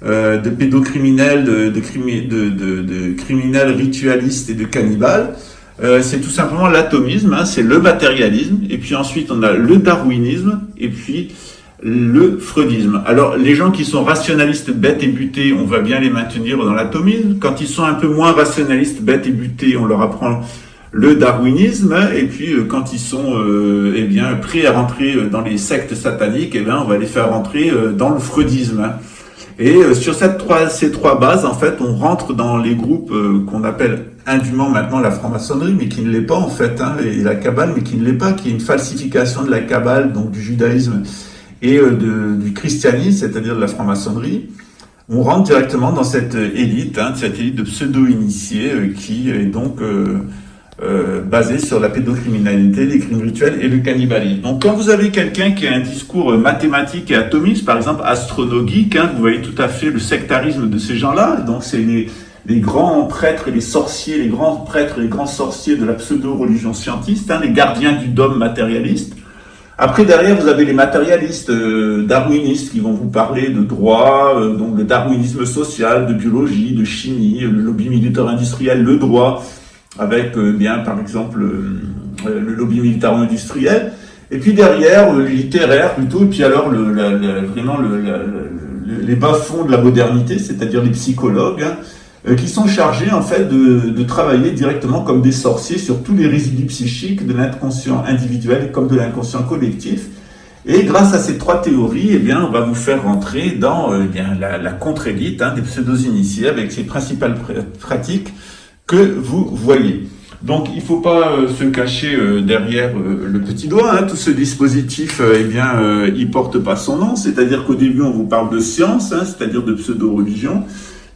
de pédocriminels, de criminels ritualistes et de cannibales. C'est tout simplement l'atomisme, hein, c'est le matérialisme, et puis ensuite on a le darwinisme, et puis le freudisme. Alors les gens qui sont rationalistes, bêtes et butés, on va bien les maintenir dans l'atomisme. Quand ils sont un peu moins rationalistes, bêtes et butés, on leur apprend le darwinisme, et puis quand ils sont eh bien prêts à rentrer dans les sectes sataniques, eh bien on va les faire rentrer dans le freudisme. Hein. Et sur ces trois bases, en fait, on rentre dans les groupes qu'on appelle indûment maintenant la franc-maçonnerie, mais qui ne l'est pas en fait, hein, et la Kabbale, mais qui ne l'est pas, qui est une falsification de la Kabbale, donc du judaïsme et du christianisme, c'est-à-dire de la franc-maçonnerie. On rentre directement dans cette élite, hein, cette élite de pseudo-initiés qui est donc basée sur la pédocriminalité, les crimes rituels et le cannibalisme. Donc quand vous avez quelqu'un qui a un discours mathématique et atomiste, par exemple astronogique, hein, vous voyez tout à fait le sectarisme de ces gens-là. Donc c'est les grands prêtres et les sorciers, les grands prêtres et les grands sorciers de la pseudo-religion scientiste, hein, les gardiens du dôme matérialiste. Après, derrière, vous avez les matérialistes darwinistes qui vont vous parler de droit, donc le darwinisme social, de biologie, de chimie, le lobby militaire industriel, le droit, avec bien par exemple le lobby militaire industriel. Et puis derrière, le littéraire plutôt, et puis alors vraiment les bas-fonds de la modernité, c'est-à-dire les psychologues, hein, qui sont chargés en fait de travailler directement comme des sorciers sur tous les résidus psychiques de l'inconscient individuel comme de l'inconscient collectif. Et grâce à ces trois théories, eh bien, on va vous faire rentrer dans la contre-élite, hein, des pseudo-initiés avec ces principales pratiques que vous voyez. Donc, il ne faut pas se cacher derrière le petit doigt. Hein. Tout ce dispositif, il porte pas son nom. C'est-à-dire qu'au début, on vous parle de science, hein, c'est-à-dire de pseudo-religion.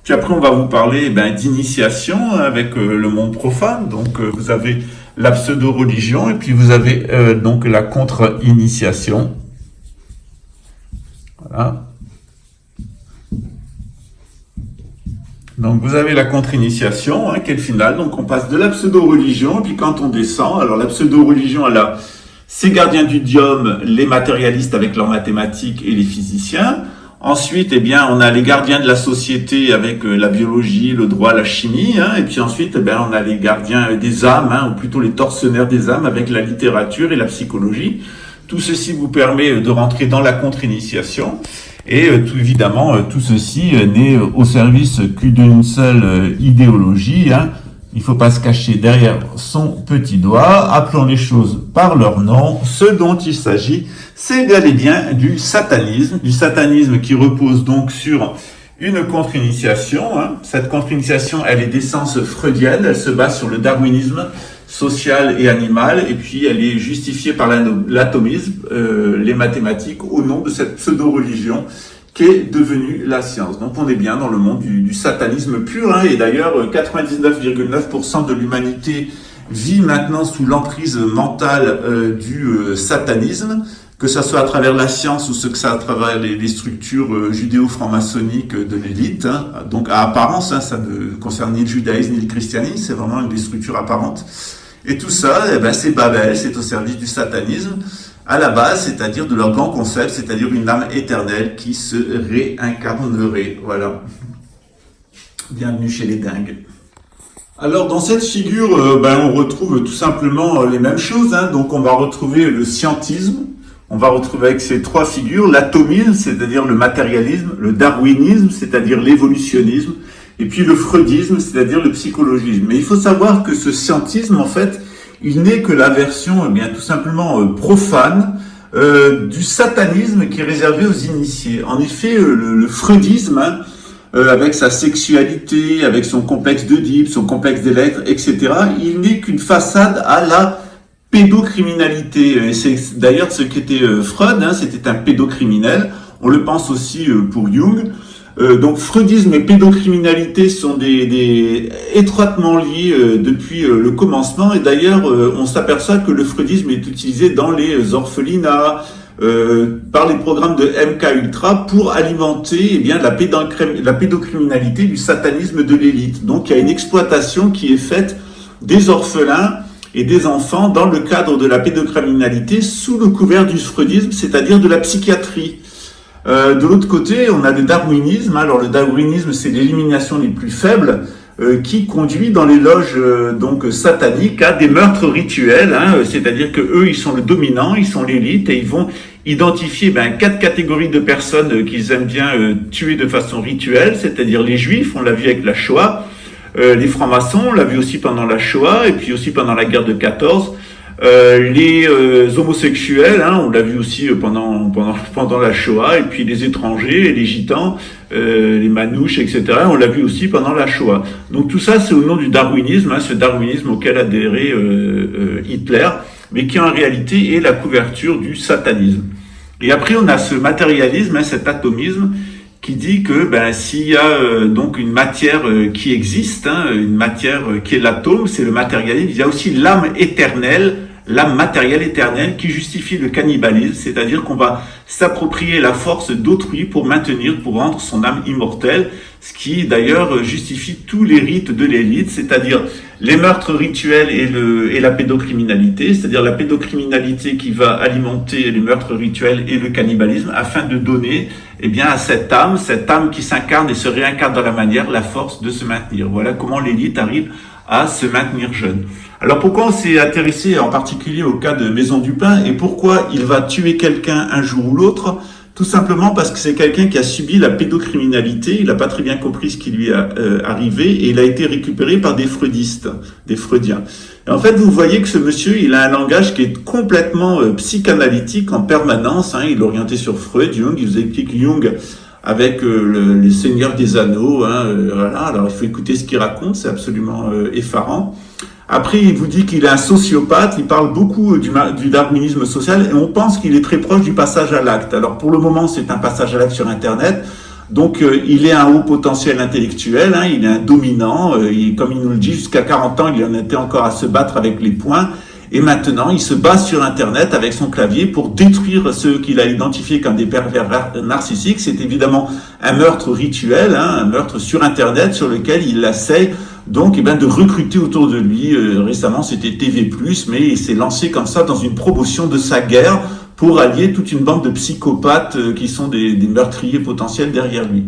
Puis après, on va vous parler d'initiation avec le monde profane. Donc, vous avez la pseudo-religion et puis vous avez donc la contre-initiation. Voilà. Donc, vous avez la contre-initiation, hein, qui est le final. Donc, on passe de la pseudo-religion, puis quand on descend, alors la pseudo-religion, elle a ses gardiens du diome, les matérialistes avec leurs mathématiques et les physiciens. Ensuite, eh bien, on a les gardiens de la société avec la biologie, le droit, la chimie, hein, et puis ensuite, eh bien, on a les gardiens des âmes, hein, ou plutôt les tortionnaires des âmes avec la littérature et la psychologie. Tout ceci vous permet de rentrer dans la contre-initiation. Et tout évidemment, tout ceci n'est au service que d'une seule idéologie. Hein. Il ne faut pas se cacher derrière son petit doigt. Appelons les choses par leur nom. Ce dont il s'agit, c'est bel et bien du satanisme qui repose donc sur une contre-initiation. Hein. Cette contre-initiation, elle est d'essence freudienne. Elle se base sur le darwinisme, sociale et animale, et puis elle est justifiée par l'atomisme, les mathématiques, au nom de cette pseudo-religion qui est devenue la science. Donc on est bien dans le monde du satanisme pur, hein, et d'ailleurs 99,9% de l'humanité vit maintenant sous l'emprise mentale du satanisme, que ça soit à travers la science ou ce que ça à travers les structures judéo-franc-maçonniques de l'élite, hein. Donc à apparence, hein, ça ne concerne ni le judaïsme ni le christianisme, c'est vraiment une des structures apparentes. Et tout ça, c'est Babel, c'est au service du satanisme, à la base, c'est-à-dire de leur grand concept, c'est-à-dire une âme éternelle qui se réincarnerait. Voilà. Bienvenue chez les dingues. Alors dans cette figure, on retrouve tout simplement les mêmes choses, hein. Donc on va retrouver le scientisme, on va retrouver avec ces trois figures l'atomisme, c'est-à-dire le matérialisme, le darwinisme, c'est-à-dire l'évolutionnisme, et puis le freudisme, c'est-à-dire le psychologisme. Mais il faut savoir que ce scientisme, en fait, il n'est que la version, tout simplement profane du satanisme qui est réservé aux initiés. En effet, le freudisme, hein, avec sa sexualité, avec son complexe d'Oedipe, son complexe d'Électre, etc., il n'est qu'une façade à la pédocriminalité. Et c'est d'ailleurs ce qu'était Freud, hein, c'était un pédocriminel. On le pense aussi pour Jung. Donc freudisme et pédocriminalité sont des étroitement liés depuis le commencement, et d'ailleurs on s'aperçoit que le freudisme est utilisé dans les orphelinats, par les programmes de MK Ultra pour alimenter la pédocriminalité du satanisme de l'élite. Donc il y a une exploitation qui est faite des orphelins et des enfants dans le cadre de la pédocriminalité sous le couvert du freudisme, c'est-à-dire de la psychiatrie. De l'autre côté, on a le darwinisme. Alors le darwinisme, c'est l'élimination les plus faibles qui conduit dans les loges sataniques à des meurtres rituels, hein, c'est-à-dire que eux, ils sont le dominant, ils sont l'élite, et ils vont identifier 4 catégories de personnes qu'ils aiment bien tuer de façon rituelle, c'est-à-dire les juifs, on l'a vu avec la Shoah, les francs-maçons, on l'a vu aussi pendant la Shoah, et puis aussi pendant la guerre de 14, les homosexuels, hein, on l'a vu aussi pendant la Shoah, et puis les étrangers, les gitans, les manouches, etc. On l'a vu aussi pendant la Shoah. Donc tout ça, c'est au nom du darwinisme, hein, ce darwinisme auquel adhérait Hitler, mais qui en réalité est la couverture du satanisme. Et après, on a ce matérialisme, hein, cet atomisme, qui dit que s'il y a donc une matière qui existe, hein, une matière qui est l'atome, c'est le matérialisme, il y a aussi l'âme éternelle, l'âme matérielle éternelle qui justifie le cannibalisme, c'est-à-dire qu'on va s'approprier la force d'autrui pour rendre son âme immortelle, ce qui d'ailleurs justifie tous les rites de l'élite, c'est-à-dire les meurtres rituels et la pédocriminalité, c'est-à-dire la pédocriminalité qui va alimenter les meurtres rituels et le cannibalisme afin de donner à cette âme qui s'incarne et se réincarne dans la manière, la force de se maintenir. Voilà comment l'élite arrive à se maintenir jeune. Alors pourquoi on s'est intéressé en particulier au cas de Maison du Pain et pourquoi il va tuer quelqu'un un jour ou l'autre? Tout simplement parce que c'est quelqu'un qui a subi la pédocriminalité, il n'a pas très bien compris ce qui lui est arrivé et il a été récupéré par des freudistes, des freudiens. Et en fait, vous voyez que ce monsieur, il a un langage qui est complètement psychanalytique en permanence, hein, il est orienté sur Freud, Jung, il vous explique Jung avec les Seigneurs des Anneaux, hein, voilà. Alors il faut écouter ce qu'il raconte, c'est absolument effarant. Après, il vous dit qu'il est un sociopathe, il parle beaucoup du darwinisme social et on pense qu'il est très proche du passage à l'acte. Alors pour le moment, c'est un passage à l'acte sur Internet, donc il est un haut potentiel intellectuel, hein, il est un dominant, comme il nous le dit, jusqu'à 40 ans, il en était encore à se battre avec les poings. Et maintenant, il se bat sur Internet avec son clavier pour détruire ceux qu'il a identifiés comme des pervers narcissiques. C'est évidemment un meurtre rituel, hein, un meurtre sur Internet sur lequel il essaie donc de recruter autour de lui. Récemment, c'était TV+, mais il s'est lancé comme ça dans une promotion de sa guerre pour allier toute une bande de psychopathes qui sont des meurtriers potentiels derrière lui.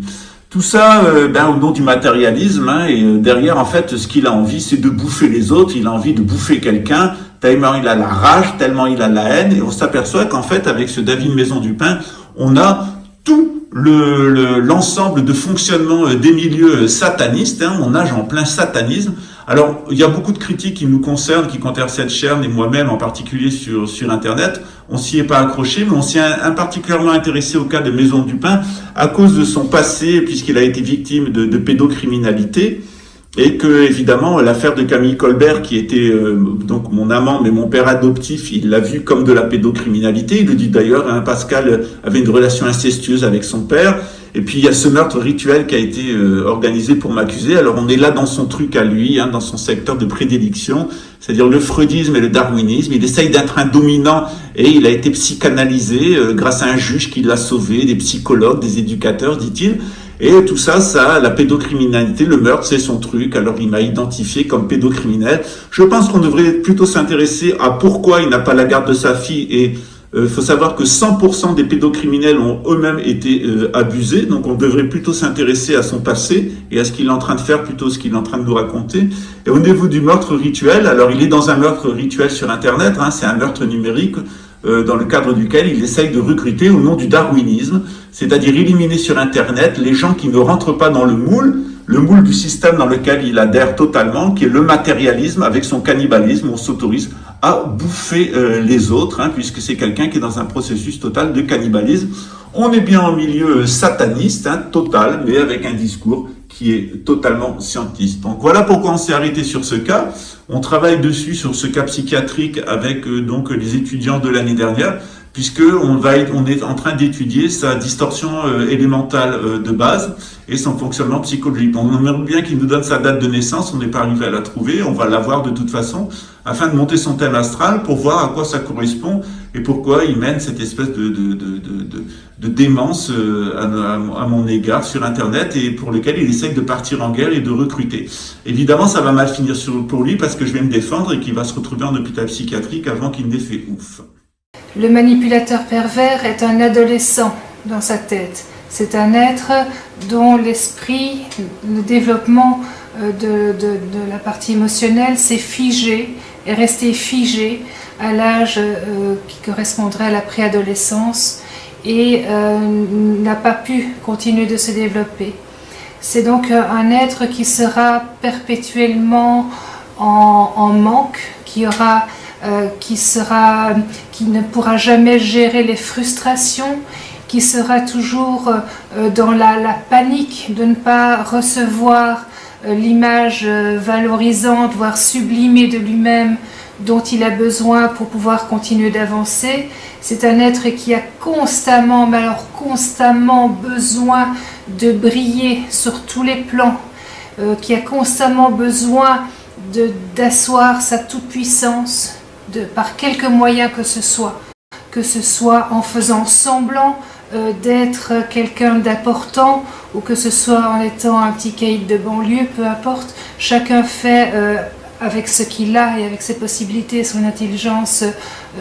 Tout ça au nom du matérialisme, hein, et derrière, en fait, ce qu'il a envie, c'est de bouffer les autres, il a envie de bouffer quelqu'un, tellement il a la rage, tellement il a la haine, et on s'aperçoit qu'en fait, avec ce David Maison du Pain, on a tout l'ensemble de fonctionnement des milieux satanistes, hein, on nage en plein satanisme. Alors, il y a beaucoup de critiques qui nous concernent, qui concernent cette chaîne et moi-même en particulier sur Internet. On s'y est pas accroché, mais on s'y est particulièrement intéressé au cas de Maison du Pain à cause de son passé, puisqu'il a été victime de pédocriminalité. et que évidemment l'affaire de Camille Colbert, qui était donc mon amant mais mon père adoptif, il l'a vu comme de la pédocriminalité. Il le dit d'ailleurs, hein, Pascal avait une relation incestueuse avec son père. Et puis il y a ce meurtre rituel qui a été organisé pour m'accuser. Alors on est là dans son truc à lui, hein, dans son secteur de prédilection, c'est-à-dire le freudisme et le darwinisme. Il essaye d'être un dominant et il a été psychanalysé grâce à un juge qui l'a sauvé, des psychologues, des éducateurs, dit-il. Et tout ça, la pédocriminalité, le meurtre, c'est son truc. Alors il m'a identifié comme pédocriminel. Je pense qu'on devrait plutôt s'intéresser à pourquoi il n'a pas la garde de sa fille. Et faut savoir que 100% des pédocriminels ont eux-mêmes été abusés. Donc on devrait plutôt s'intéresser à son passé et à ce qu'il est en train de faire plutôt que ce qu'il est en train de nous raconter. Et au niveau du meurtre rituel, alors il est dans un meurtre rituel sur Internet, hein, c'est un meurtre numérique. Dans le cadre duquel il essaye de recruter au nom du darwinisme, c'est-à-dire éliminer sur Internet les gens qui ne rentrent pas dans le moule du système dans lequel il adhère totalement, qui est le matérialisme avec son cannibalisme. On s'autorise à bouffer les autres, hein, puisque c'est quelqu'un qui est dans un processus total de cannibalisme. On est bien en milieu sataniste, hein, total, mais avec un discours qui est totalement scientiste. Donc voilà pourquoi on s'est arrêté sur ce cas. On travaille dessus sur ce cas psychiatrique avec donc les étudiants de l'année dernière, puisque on est en train d'étudier sa distorsion élémentale de base et son fonctionnement psychologique. Donc on aimerait bien qu'il nous donne sa date de naissance, on n'est pas arrivé à la trouver, on va la voir de toute façon, afin de monter son thème astral pour voir à quoi ça correspond et pourquoi il mène cette espèce de démence à mon égard sur Internet et pour lequel il essaye de partir en guerre et de recruter. Évidemment, ça va mal finir pour lui parce que je vais me défendre et qu'il va se retrouver en hôpital psychiatrique avant qu'il n'ait fait ouf. Le manipulateur pervers est un adolescent dans sa tête. C'est un être dont l'esprit, le développement de la partie émotionnelle s'est figé, est resté figé à l'âge qui correspondrait à la préadolescence et n'a pas pu continuer de se développer. C'est donc un être qui sera perpétuellement en manque, qui ne pourra jamais gérer les frustrations, qui sera toujours dans la panique de ne pas recevoir l'image valorisante, voire sublimée de lui-même dont il a besoin pour pouvoir continuer d'avancer. C'est un être qui a constamment, mais alors constamment besoin de briller sur tous les plans, qui a constamment besoin d'asseoir sa toute-puissance par quelque moyen que ce soit en faisant semblant d'être quelqu'un d'important ou que ce soit en étant un petit caïd de banlieue, peu importe, chacun fait avec ce qu'il a et avec ses possibilités, son intelligence,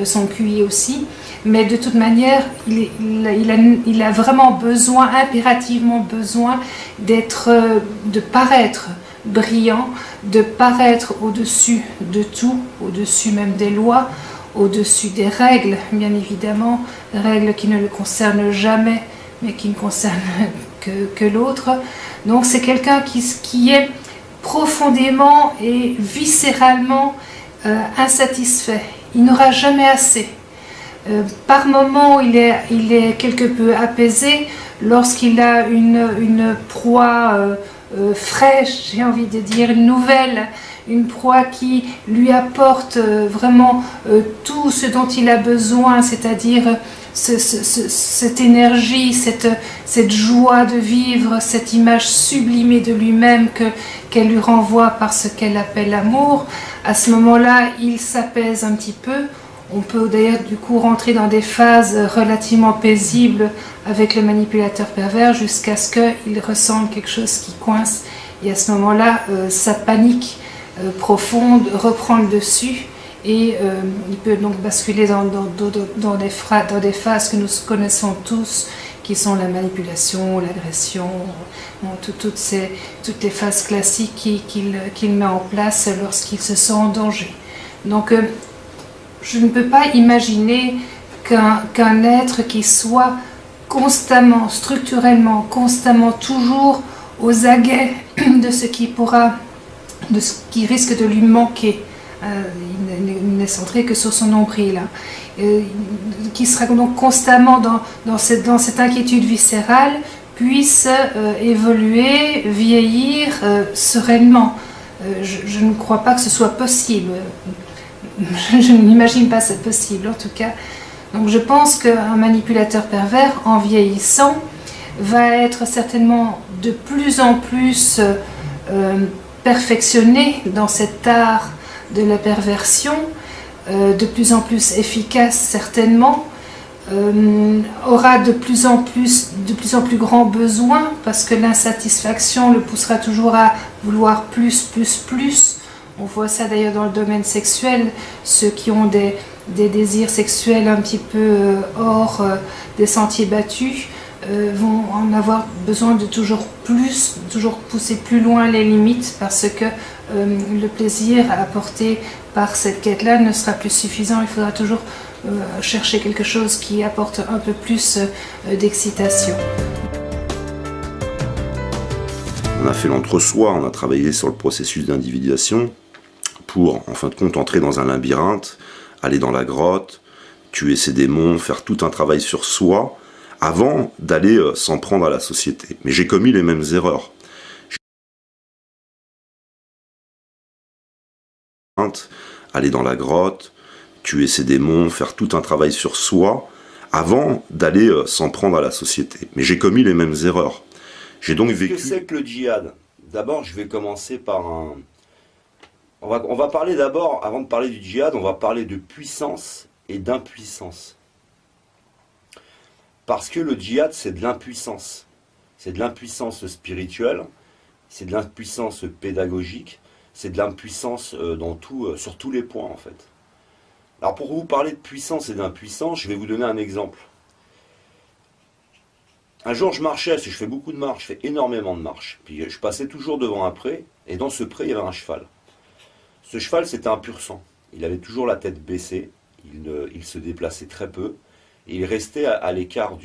son QI aussi, mais de toute manière, il a vraiment besoin, impérativement besoin de paraître brillant, de paraître au-dessus de tout, au-dessus même des lois, au-dessus des règles, bien évidemment, règles qui ne le concernent jamais, mais qui ne concernent que l'autre. Donc c'est quelqu'un qui est profondément et viscéralement insatisfait. Il n'aura jamais assez. Par moments, il est quelque peu apaisé lorsqu'il a une proie fraîche, j'ai envie de dire, nouvelle, une proie qui lui apporte vraiment tout ce dont il a besoin, c'est-à-dire cette énergie, cette joie de vivre, cette image sublimée de lui-même qu'elle lui renvoie par ce qu'elle appelle l'amour. À ce moment-là, il s'apaise un petit peu. On peut d'ailleurs du coup rentrer dans des phases relativement paisibles avec le manipulateur pervers jusqu'à ce qu'il ressente quelque chose qui coince. Et à ce moment-là, sa panique profonde reprend le dessus et il peut donc basculer dans des phases que nous connaissons tous, qui sont la manipulation, l'agression, toutes les phases classiques qu'il met en place lorsqu'il se sent en danger. Donc je ne peux pas imaginer qu'un être qui soit constamment, structurellement, constamment, toujours aux aguets de ce qui risque de lui manquer. Il n'est centré que sur son nombril, qui sera donc constamment dans cette inquiétude viscérale, puisse évoluer, vieillir sereinement. Je ne crois pas que ce soit possible. Je n'imagine pas c'est possible en tout cas. Donc je pense qu'un manipulateur pervers, en vieillissant, va être certainement de plus en plus perfectionné dans cet art de la perversion, de plus en plus efficace certainement, aura de plus en plus grands besoins parce que l'insatisfaction le poussera toujours à vouloir plus, plus, plus. On voit ça d'ailleurs dans le domaine sexuel, ceux qui ont des désirs sexuels un petit peu hors des sentiers battus vont en avoir besoin de toujours plus, toujours pousser plus loin les limites parce que le plaisir apporté par cette quête-là ne sera plus suffisant. Il faudra toujours chercher quelque chose qui apporte un peu plus d'excitation. On a fait l'entre-soi, on a travaillé sur le processus d'individuation pour, en fin de compte, entrer dans un labyrinthe, aller dans la grotte, tuer ses démons, faire tout un travail sur soi, avant d'aller s'en prendre à la société. Mais j'ai commis les mêmes erreurs. Aller dans la grotte, tuer ses démons, faire tout un travail sur soi, avant d'aller s'en prendre à la société. Mais j'ai commis les mêmes erreurs. J'ai donc vécu... Qu'est-ce que c'est que le djihad? D'abord, je vais commencer par un... On va parler d'abord, avant de parler du djihad, on va parler de puissance et d'impuissance. Parce que le djihad, c'est de l'impuissance. C'est de l'impuissance spirituelle, c'est de l'impuissance pédagogique, c'est de l'impuissance sur tous les points en fait. Alors pour vous parler de puissance et d'impuissance, je vais vous donner un exemple. Un jour je marchais, parce que je fais beaucoup de marches, je fais énormément de marches. Puis je passais toujours devant un pré, et dans ce pré il y avait un cheval. Ce cheval c'était un pur sang. Il avait toujours la tête baissée, il se déplaçait très peu, et il restait à l'écart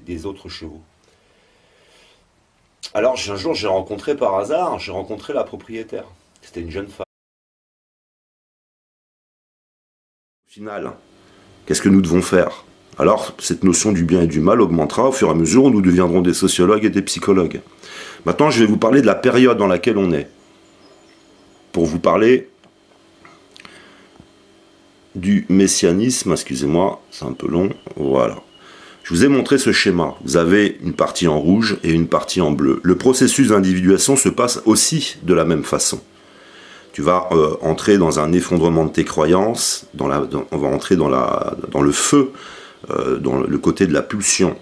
des autres chevaux. Alors un jour j'ai rencontré par hasard, la propriétaire. C'était une jeune femme. Au final, qu'est-ce que nous devons faire? Alors, cette notion du bien et du mal augmentera au fur et à mesure où nous deviendrons des sociologues et des psychologues. Maintenant, je vais vous parler de la période dans laquelle on est. Pour vous parler du messianisme, excusez-moi, c'est un peu long, voilà. Je vous ai montré ce schéma. Vous avez une partie en rouge et une partie en bleu. Le processus d'individuation se passe aussi de la même façon. Tu vas entrer dans un effondrement de tes croyances, on va entrer dans le feu, dans le côté de la pulsion.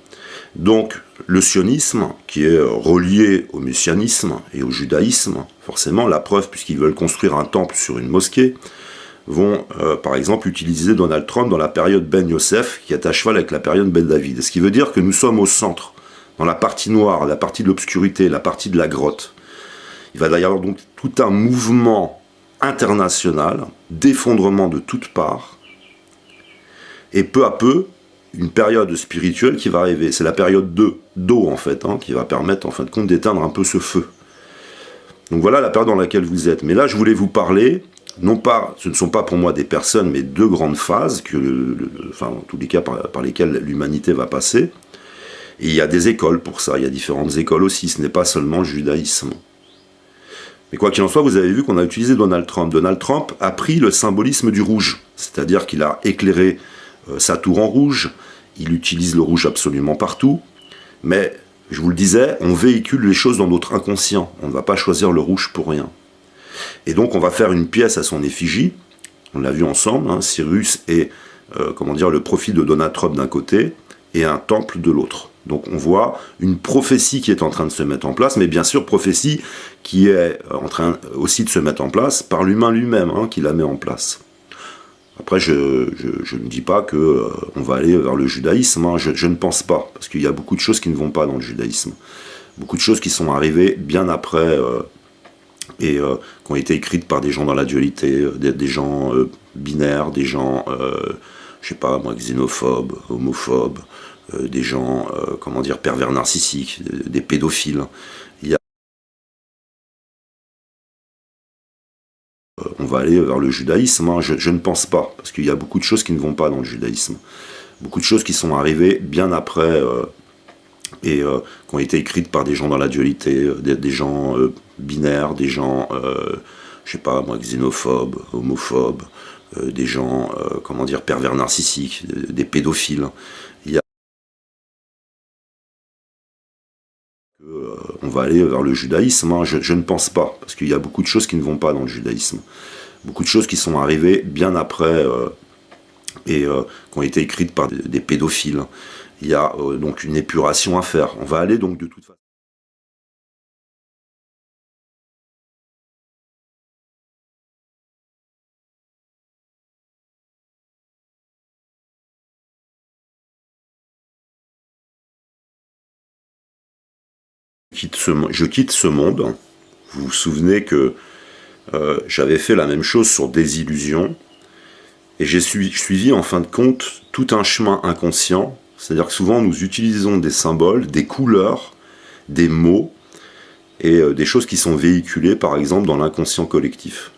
Donc le sionisme, qui est relié au messianisme et au judaïsme, forcément, la preuve, puisqu'ils veulent construire un temple sur une mosquée, vont par exemple utiliser Donald Trump dans la période Ben Yosef, qui est à cheval avec la période Ben David. Ce qui veut dire que nous sommes au centre, dans la partie noire, la partie de l'obscurité, la partie de la grotte. Il va y avoir donc tout un mouvement international, d'effondrement de toutes parts, et peu à peu, une période spirituelle qui va arriver. C'est la période d'eau, en fait, qui va permettre, en fin de compte, d'éteindre un peu ce feu. Donc voilà la période dans laquelle vous êtes. Mais là, je voulais vous parler, non pas, ce ne sont pas pour moi des personnes, mais deux grandes phases, enfin, en tous les cas, par lesquelles l'humanité va passer. Et il y a des écoles pour ça, il y a différentes écoles aussi, ce n'est pas seulement le judaïsme. Mais quoi qu'il en soit, vous avez vu qu'on a utilisé Donald Trump. Donald Trump a pris le symbolisme du rouge, c'est-à-dire qu'il a éclairé sa tour en rouge, il utilise le rouge absolument partout, mais, je vous le disais, on véhicule les choses dans notre inconscient, on ne va pas choisir le rouge pour rien. Et donc on va faire une pièce à son effigie, on l'a vu ensemble, Cyrus et le profil de Donald Trump d'un côté, et un temple de l'autre. Donc on voit une prophétie qui est en train de se mettre en place, mais bien sûr prophétie qui est en train aussi de se mettre en place par l'humain lui-même, qui la met en place. Après, je ne dis pas qu'on va aller vers le judaïsme, je ne pense pas, parce qu'il y a beaucoup de choses qui ne vont pas dans le judaïsme. Beaucoup de choses qui sont arrivées bien après, et qui ont été écrites par des gens dans la dualité, des gens binaires, des gens, je sais pas moi, xénophobes, homophobes, des gens, pervers narcissiques, des pédophiles. On va aller vers le judaïsme, je ne pense pas, parce qu'il y a beaucoup de choses qui ne vont pas dans le judaïsme. Beaucoup de choses qui sont arrivées bien après, et qui ont été écrites par des gens dans la dualité, des gens binaires, des gens, je sais pas moi, xénophobes, homophobes, des gens, comment dire, pervers narcissiques, des pédophiles. Il y a on va aller vers le judaïsme, hein. Je ne pense pas, parce qu'il y a beaucoup de choses qui ne vont pas dans le judaïsme. Beaucoup de choses qui sont arrivées bien après et qui ont été écrites par des pédophiles. Il y a donc une épuration à faire. On va aller donc de toute façon. Je quitte ce monde. Vous vous souvenez que j'avais fait la même chose sur Désillusion. Et j'ai suivi en fin de compte tout un chemin inconscient. C'est-à-dire que souvent nous utilisons des symboles, des couleurs, des mots et des choses qui sont véhiculées par exemple dans l'inconscient collectif.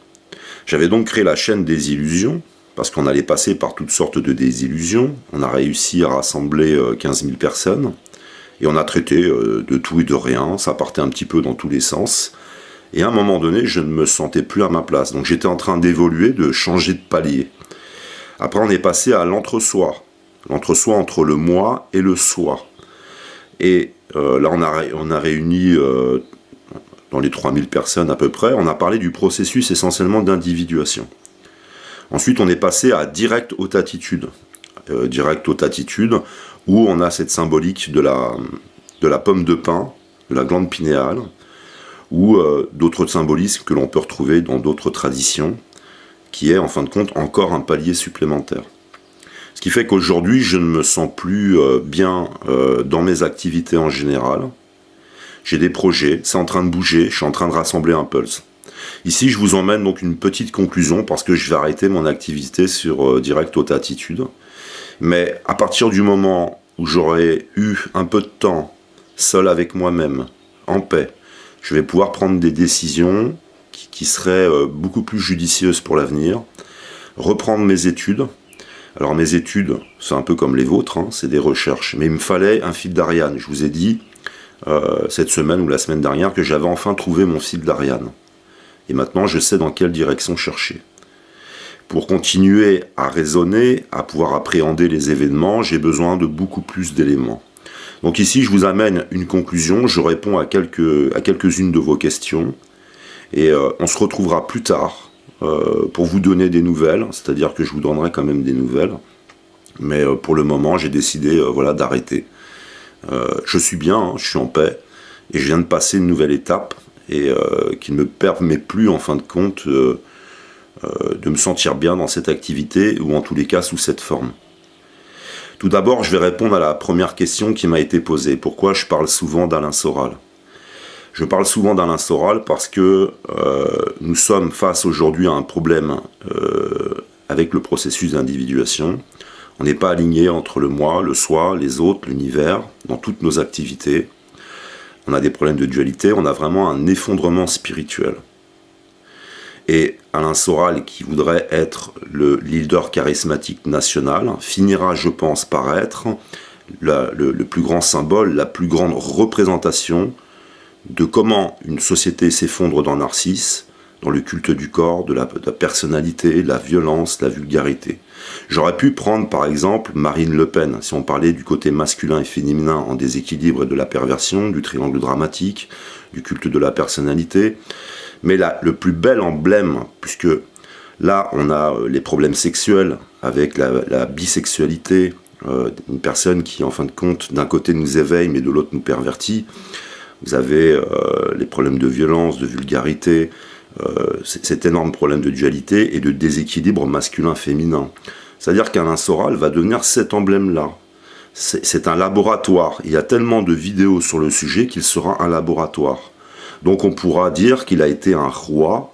J'avais donc créé la chaîne Désillusion parce qu'on allait passer par toutes sortes de désillusions. On a réussi à rassembler 15 000 personnes. Et on a traité de tout et de rien, ça partait un petit peu dans tous les sens. Et à un moment donné, je ne me sentais plus à ma place. Donc j'étais en train d'évoluer, de changer de palier. Après, on est passé à l'entre-soi. L'entre-soi entre le moi et le soi. Et là, on a réuni dans les 3000 personnes à peu près, on a parlé du processus essentiellement d'individuation. Ensuite, on est passé à direct haute attitude. Direct haute attitude, où on a cette symbolique de la pomme de pin, de la glande pinéale, ou d'autres symbolismes que l'on peut retrouver dans d'autres traditions, qui est en fin de compte encore un palier supplémentaire. Ce qui fait qu'aujourd'hui, je ne me sens plus bien dans mes activités en général. J'ai des projets, c'est en train de bouger, je suis en train de rassembler un pulse. Ici, je vous emmène donc une petite conclusion, parce que je vais arrêter mon activité sur direct haute attitude. Mais à partir du moment où j'aurai eu un peu de temps seul avec moi-même, en paix, je vais pouvoir prendre des décisions qui seraient beaucoup plus judicieuses pour l'avenir, reprendre mes études. Alors mes études, c'est un peu comme les vôtres, hein, c'est des recherches, mais il me fallait un fil d'Ariane. Je vous ai dit cette semaine ou la semaine dernière que j'avais enfin trouvé mon fil d'Ariane. Et maintenant, je sais dans quelle direction chercher. Pour continuer à raisonner, à pouvoir appréhender les événements, j'ai besoin de beaucoup plus d'éléments. Donc ici, je vous amène une conclusion, je réponds à quelques-unes de vos questions, et on se retrouvera plus tard pour vous donner des nouvelles, c'est-à-dire que je vous donnerai quand même des nouvelles, mais pour le moment, j'ai décidé voilà, d'arrêter. Je suis bien, hein, je suis en paix, et je viens de passer une nouvelle étape, et qui ne me permet plus, en fin de compte, de me sentir bien dans cette activité, ou en tous les cas sous cette forme. Tout d'abord, je vais répondre à la première question qui m'a été posée. Pourquoi je parle souvent d'Alain Soral ? Je parle souvent d'Alain Soral parce que nous sommes face aujourd'hui à un problème avec le processus d'individuation. On n'est pas aligné entre le moi, le soi, les autres, l'univers, dans toutes nos activités. On a des problèmes de dualité, on a vraiment un effondrement spirituel. Et Alain Soral, qui voudrait être le leader charismatique national, finira, je pense, par être le plus grand symbole, la plus grande représentation de comment une société s'effondre dans Narcisse, dans le culte du corps, de la personnalité, la violence, la vulgarité. J'aurais pu prendre par exemple Marine Le Pen, si on parlait du côté masculin et féminin en déséquilibre et de la perversion, du triangle dramatique, du culte de la personnalité. Mais là, le plus bel emblème, puisque là on a les problèmes sexuels avec la bisexualité, une personne qui en fin de compte d'un côté nous éveille mais de l'autre nous pervertit. Vous avez les problèmes de violence, de vulgarité, cet énorme problème de dualité et de déséquilibre masculin-féminin. C'est-à-dire qu'Alain Soral va devenir cet emblème-là. C'est un laboratoire. Il y a tellement de vidéos sur le sujet qu'il sera un laboratoire. Donc on pourra dire qu'il a été un roi,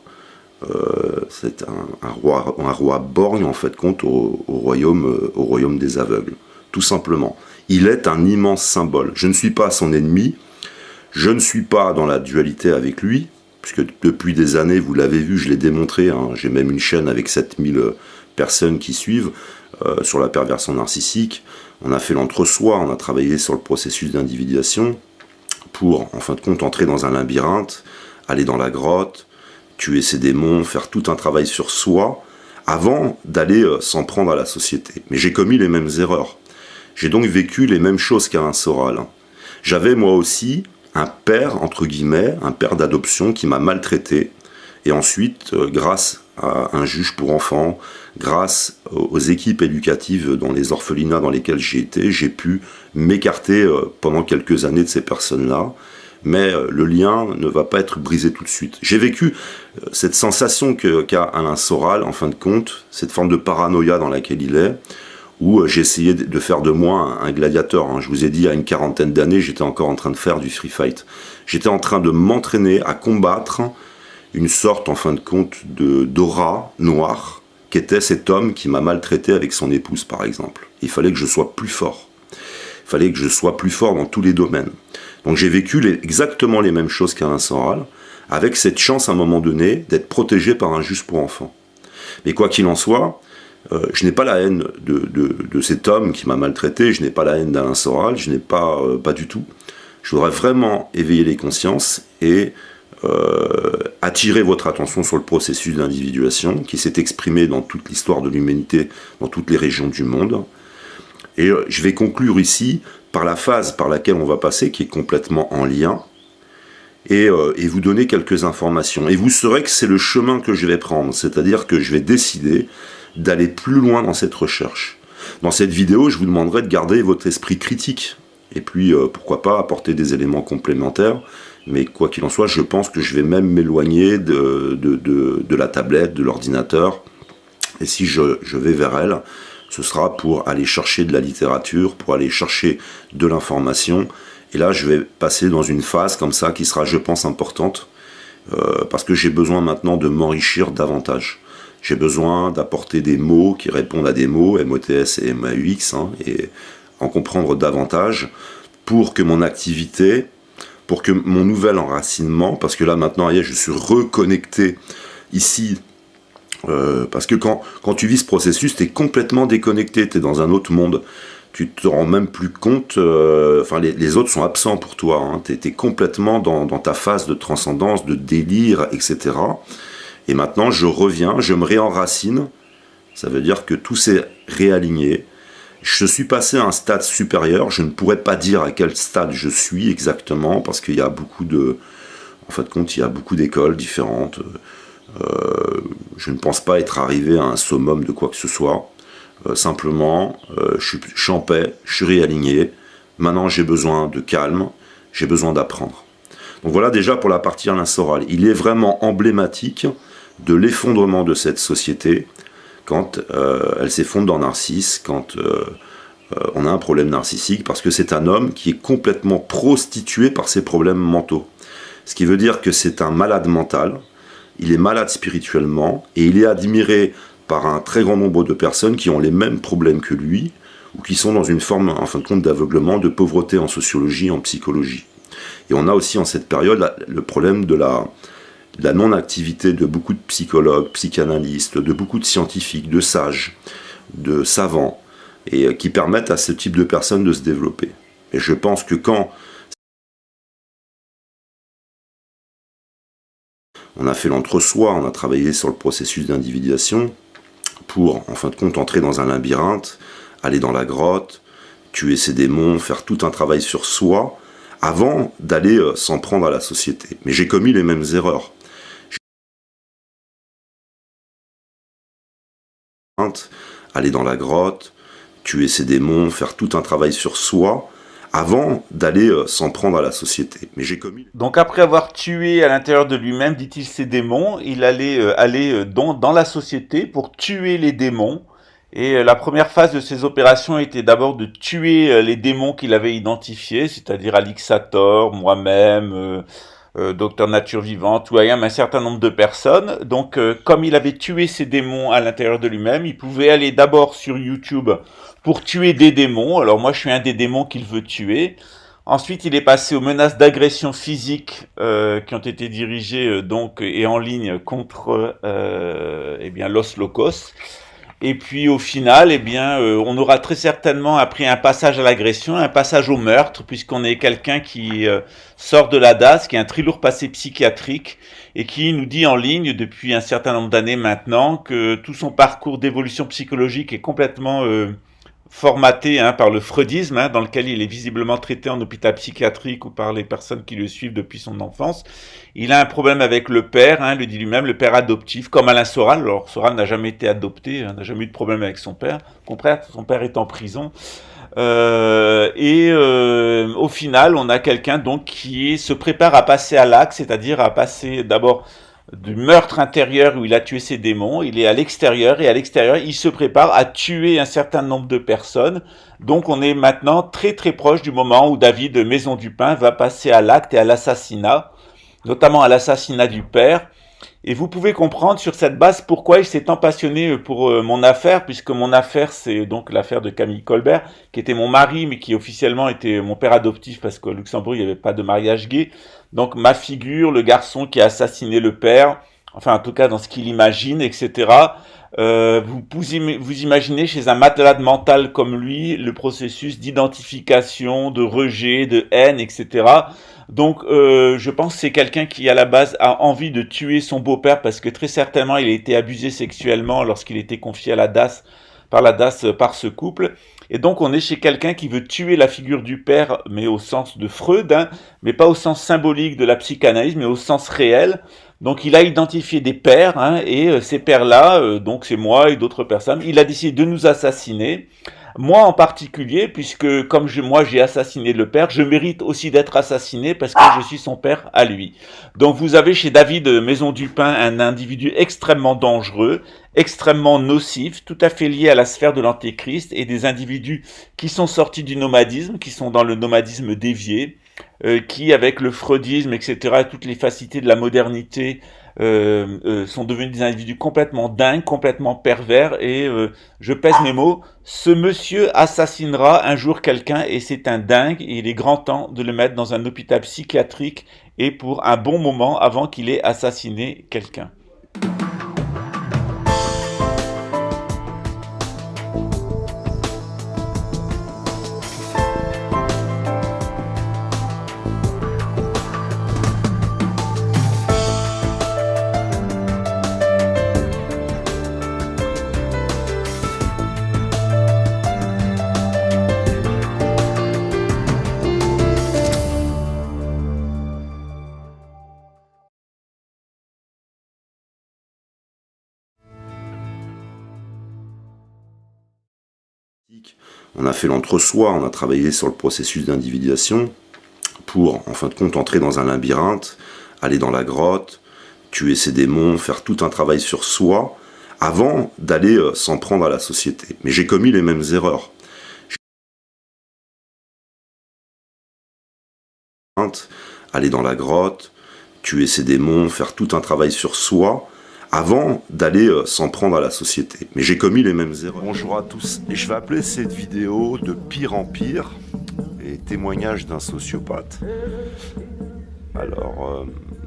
c'est un roi borgne en fait compte au royaume des aveugles, tout simplement. Il est un immense symbole. Je ne suis pas son ennemi, je ne suis pas dans la dualité avec lui, puisque depuis des années, vous l'avez vu, je l'ai démontré, hein, j'ai même une chaîne avec 7000 personnes qui suivent sur la perversion narcissique. On a fait l'entre-soi, on a travaillé sur le processus d'individuation pour, en fin de compte, entrer dans un labyrinthe, aller dans la grotte, tuer ses démons, faire tout un travail sur soi, avant d'aller s'en prendre à la société. Mais j'ai commis les mêmes erreurs. J'ai donc vécu les mêmes choses qu'Alain Soral. J'avais moi aussi un père, entre guillemets, un père d'adoption qui m'a maltraité. Et ensuite, grâce à un juge pour enfants, grâce aux équipes éducatives dans les orphelinats dans lesquels j'ai été, j'ai pu m'écarter pendant quelques années de ces personnes-là. Mais le lien ne va pas être brisé tout de suite. J'ai vécu cette sensation qu'a Alain Soral, en fin de compte, cette forme de paranoïa dans laquelle il est, où j'ai essayé de faire de moi un gladiateur. Hein. Je vous ai dit, à une quarantaine d'années, j'étais encore en train de faire du free fight. J'étais en train de m'entraîner à combattre une sorte, en fin de compte, d'aura noire, qu'était cet homme qui m'a maltraité avec son épouse, par exemple. Il fallait que je sois plus fort. Il fallait que je sois plus fort dans tous les domaines. Donc j'ai vécu exactement les mêmes choses qu'Alain Soral, avec cette chance à un moment donné d'être protégé par un juge pour enfants. Mais quoi qu'il en soit, je n'ai pas la haine de cet homme qui m'a maltraité, je n'ai pas la haine d'Alain Soral, je n'ai pas du tout. Je voudrais vraiment éveiller les consciences et attirer votre attention sur le processus d'individuation qui s'est exprimé dans toute l'histoire de l'humanité, dans toutes les régions du monde. Et je vais conclure ici par la phase par laquelle on va passer, qui est complètement en lien, et vous donner quelques informations. Et vous saurez que c'est le chemin que je vais prendre, c'est-à-dire que je vais décider d'aller plus loin dans cette recherche. Dans cette vidéo, je vous demanderai de garder votre esprit critique, et puis pourquoi pas apporter des éléments complémentaires, mais quoi qu'il en soit, je pense que je vais même m'éloigner de la tablette, de l'ordinateur, et si je vais vers elle, ce sera pour aller chercher de la littérature, pour aller chercher de l'information. Et là, je vais passer dans une phase comme ça qui sera, je pense, importante, parce que j'ai besoin maintenant de m'enrichir davantage. J'ai besoin d'apporter des mots qui répondent à des mots, MOTS et MAUX, hein, et en comprendre davantage pour que mon activité, pour que mon nouvel enracinement, parce que là maintenant, je suis reconnecté ici. Parce que quand tu vis ce processus, tu es complètement déconnecté, tu es dans un autre monde. Tu te rends même plus compte, les autres sont absents pour toi. Hein, tu es complètement dans ta phase de transcendance, de délire, etc. Et maintenant, je reviens, je me réenracine. Ça veut dire que tout s'est réaligné. Je suis passé à un stade supérieur. Je ne pourrais pas dire à quel stade je suis exactement, parce qu'il y a beaucoup de... En fin de compte, il y a beaucoup d'écoles différentes. Je ne pense pas être arrivé à un summum de quoi que ce soit. Simplement, je suis en paix, je suis réaligné. Maintenant, j'ai besoin de calme, j'ai besoin d'apprendre. Donc voilà déjà pour la partie Alain Soral. Il est vraiment emblématique de l'effondrement de cette société quand elle s'effondre dans Narcisse, quand on a un problème narcissique, parce que c'est un homme qui est complètement prostitué par ses problèmes mentaux. Ce qui veut dire que c'est un malade mental. Il est malade spirituellement et il est admiré par un très grand nombre de personnes qui ont les mêmes problèmes que lui ou qui sont dans une forme, en fin de compte, d'aveuglement, de pauvreté en sociologie, en psychologie. Et on a aussi en cette période le problème de la non-activité de beaucoup de psychologues, psychanalystes, de beaucoup de scientifiques, de sages, de savants, et qui permettent à ce type de personnes de se développer. Et je pense que quand on a fait l'entre-soi, on a travaillé sur le processus d'individuation pour, en fin de compte, entrer dans un labyrinthe, aller dans la grotte, tuer ses démons, faire tout un travail sur soi, avant d'aller s'en prendre à la société. Mais j'ai commis les mêmes erreurs. Aller dans la grotte, tuer ses démons, faire tout un travail sur soi, avant d'aller s'en prendre à la société. Mais j'ai commis... Donc après avoir tué à l'intérieur de lui-même, dit-il, ses démons, il allait aller dans la société pour tuer les démons. Et la première phase de ces opérations était d'abord de tuer les démons qu'il avait identifiés, c'est-à-dire Alixator, moi-même, Docteur Nature Vivante, Wayam, un certain nombre de personnes. Donc comme il avait tué ces démons à l'intérieur de lui-même, il pouvait aller d'abord sur YouTube pour tuer des démons. Alors moi je suis un des démons qu'il veut tuer. Ensuite, il est passé aux menaces d'agression physique qui ont été dirigées donc et en ligne contre eh bien Los Locos. Et puis au final, eh bien, on aura très certainement appris un passage à l'agression, un passage au meurtre, puisqu'on est quelqu'un qui sort de la DAS, qui a un très lourd passé psychiatrique, et qui nous dit en ligne depuis un certain nombre d'années maintenant que tout son parcours d'évolution psychologique est complètement formaté par le freudisme, dans lequel il est visiblement traité en hôpital psychiatrique ou par les personnes qui le suivent depuis son enfance. Il a un problème avec le père, le dit lui-même, le père adoptif, comme Alain Soral. Alors Soral n'a jamais été adopté, n'a jamais eu de problème avec son père. Au contraire, son père est en prison. Au final, on a quelqu'un donc qui se prépare à passer à l'acte, c'est-à-dire à passer d'abord du meurtre intérieur où il a tué ses démons, il est à l'extérieur, et à l'extérieur, il se prépare à tuer un certain nombre de personnes. Donc on est maintenant très très proche du moment où David Maison du Pain va passer à l'acte et à l'assassinat, notamment à l'assassinat du père. Et vous pouvez comprendre sur cette base pourquoi il s'est tant passionné pour mon affaire, puisque mon affaire, c'est donc l'affaire de Camille Colbert, qui était mon mari, mais qui officiellement était mon père adoptif, parce qu'au Luxembourg, il n'y avait pas de mariage gay. Donc ma figure, le garçon qui a assassiné le père, enfin en tout cas dans ce qu'il imagine, etc. Vous imaginez chez un malade mental comme lui, le processus d'identification, de rejet, de haine, etc. Donc je pense que c'est quelqu'un qui à la base a envie de tuer son beau-père parce que très certainement il a été abusé sexuellement lorsqu'il était confié à la DAS, par ce couple. Et donc on est chez quelqu'un qui veut tuer la figure du père, mais au sens de Freud, mais pas au sens symbolique de la psychanalyse, mais au sens réel. Donc il a identifié des pères, et ces pères-là, donc c'est moi et d'autres personnes, il a décidé de nous assassiner. Moi en particulier, puisque comme moi j'ai assassiné le père, je mérite aussi d'être assassiné parce que je suis son père à lui. Donc vous avez chez David Maison du Pain un individu extrêmement dangereux, extrêmement nocif, tout à fait lié à la sphère de l'antéchrist, et des individus qui sont sortis du nomadisme, qui sont dans le nomadisme dévié, qui avec le freudisme, etc., et toutes les facilités de la modernité, sont devenus des individus complètement dingues, complètement pervers, et je pèse mes mots, ce monsieur assassinera un jour quelqu'un et c'est un dingue, et il est grand temps de le mettre dans un hôpital psychiatrique et pour un bon moment avant qu'il ait assassiné quelqu'un. On a fait l'entre-soi, on a travaillé sur le processus d'individuation pour, en fin de compte, entrer dans un labyrinthe, aller dans la grotte, tuer ses démons, faire tout un travail sur soi, avant d'aller s'en prendre à la société. Mais j'ai commis les mêmes erreurs. Aller dans la grotte, tuer ses démons, faire tout un travail sur soi, avant d'aller s'en prendre à la société. Mais j'ai commis les mêmes erreurs. Bonjour à tous, et je vais appeler cette vidéo de pire en pire, et témoignage d'un sociopathe. Alors,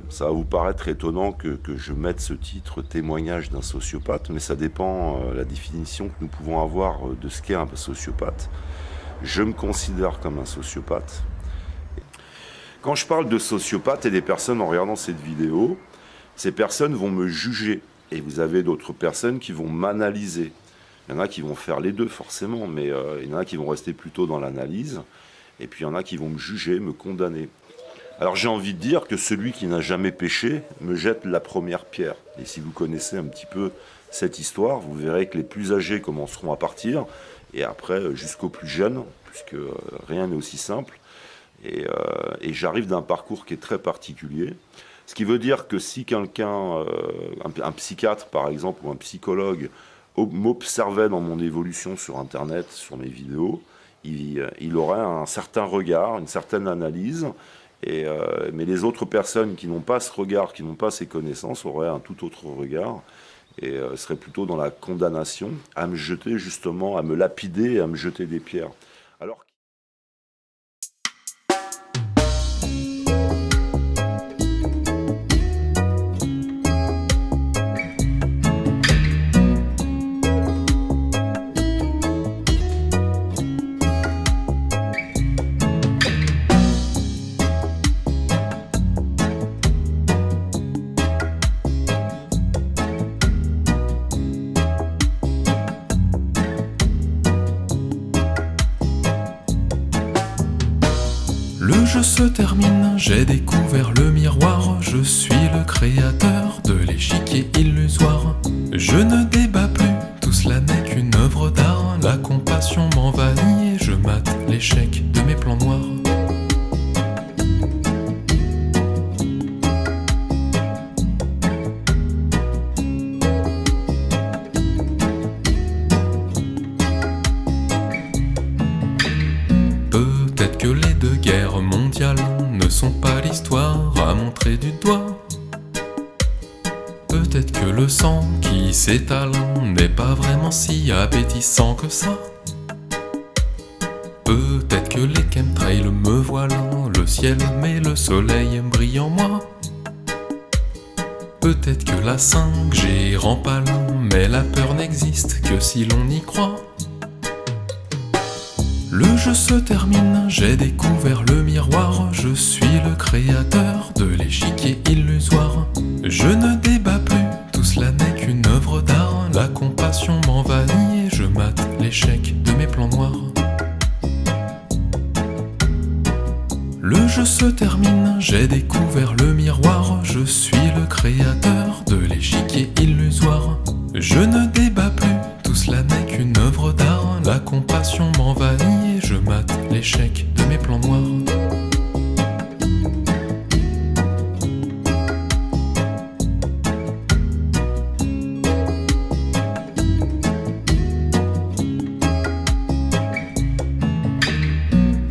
ça va vous paraître étonnant que je mette ce titre, témoignage d'un sociopathe, mais ça dépend la définition que nous pouvons avoir de ce qu'est un sociopathe. Je me considère comme un sociopathe. Quand je parle de sociopathe et des personnes en regardant cette vidéo, ces personnes vont me juger, et vous avez d'autres personnes qui vont m'analyser. Il y en a qui vont faire les deux forcément, mais il y en a qui vont rester plutôt dans l'analyse, et puis il y en a qui vont me juger, me condamner. Alors j'ai envie de dire que celui qui n'a jamais péché me jette la première pierre. Et si vous connaissez un petit peu cette histoire, vous verrez que les plus âgés commenceront à partir, et après jusqu'aux plus jeunes, puisque rien n'est aussi simple. Et j'arrive d'un parcours qui est très particulier. Ce qui veut dire que si quelqu'un, un psychiatre par exemple, ou un psychologue, m'observait dans mon évolution sur Internet, sur mes vidéos, il aurait un certain regard, une certaine analyse, mais les autres personnes qui n'ont pas ce regard, qui n'ont pas ces connaissances, auraient un tout autre regard, et seraient plutôt dans la condamnation, à me jeter justement, à me lapider, à me jeter des pierres. Alors jeu se termine, j'ai découvert le miroir. Je suis le créateur de l'échiquier illusoire. Je ne débat plus, tout cela n'est qu'une œuvre d'art. La compassion m'envahit et je mate l'échec de mes plans noirs. Peut-être que les deux guerres mondiales ne sont pas l'histoire à montrer du doigt. Peut-être que le sang qui s'étale n'est pas vraiment si appétissant que ça. Peut-être que les chemtrails me voilent le ciel, mais le soleil brille en moi. Peut-être que la 5G rend pâle, mais la peur n'existe que si l'on y croit. Le jeu se termine, j'ai découvert le miroir. Je suis le créateur de l'échiquier illusoire. Je ne débat plus, tout cela n'est qu'une œuvre d'art. La compassion m'envahit et je mate l'échec de mes plans noirs. Le jeu se termine, j'ai découvert le miroir. Je suis le créateur de l'échiquier illusoire. Je ne débat plus, tout cela n'est qu'une œuvre d'art. La compassion m'envahit et je mate l'échec de mes plans noirs.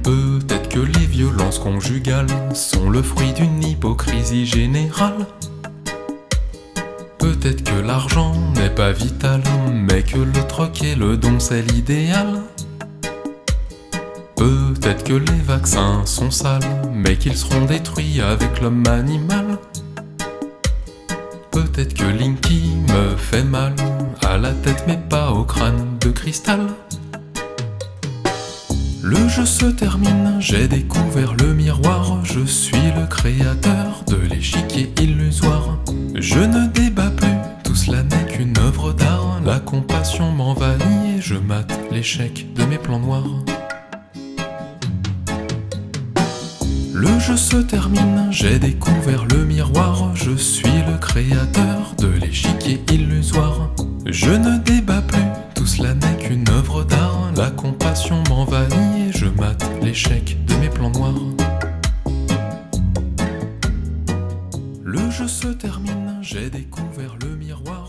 Peut-être que les violences conjugales sont le fruit d'une hypocrisie générale. Peut-être que l'argent n'est pas vital, mais que le troc et le don c'est l'idéal. Peut-être que les vaccins sont sales, mais qu'ils seront détruits avec l'homme animal. Peut-être que Linky me fait mal à la tête mais pas au crâne de cristal. Le jeu se termine, j'ai découvert le miroir. Je suis le créateur de l'échiquier illusoire. Je ne débat plus, tout cela n'est qu'une œuvre d'art. La compassion m'envahit et je mate l'échec de mes plans noirs. Le jeu se termine, j'ai découvert le miroir. Je suis le créateur de l'échiquier illusoire. Je ne débat plus, tout cela n'est qu'une œuvre d'art. La compassion m'envahit et je mate l'échec de mes plans noirs. Le jeu se termine, j'ai découvert le miroir.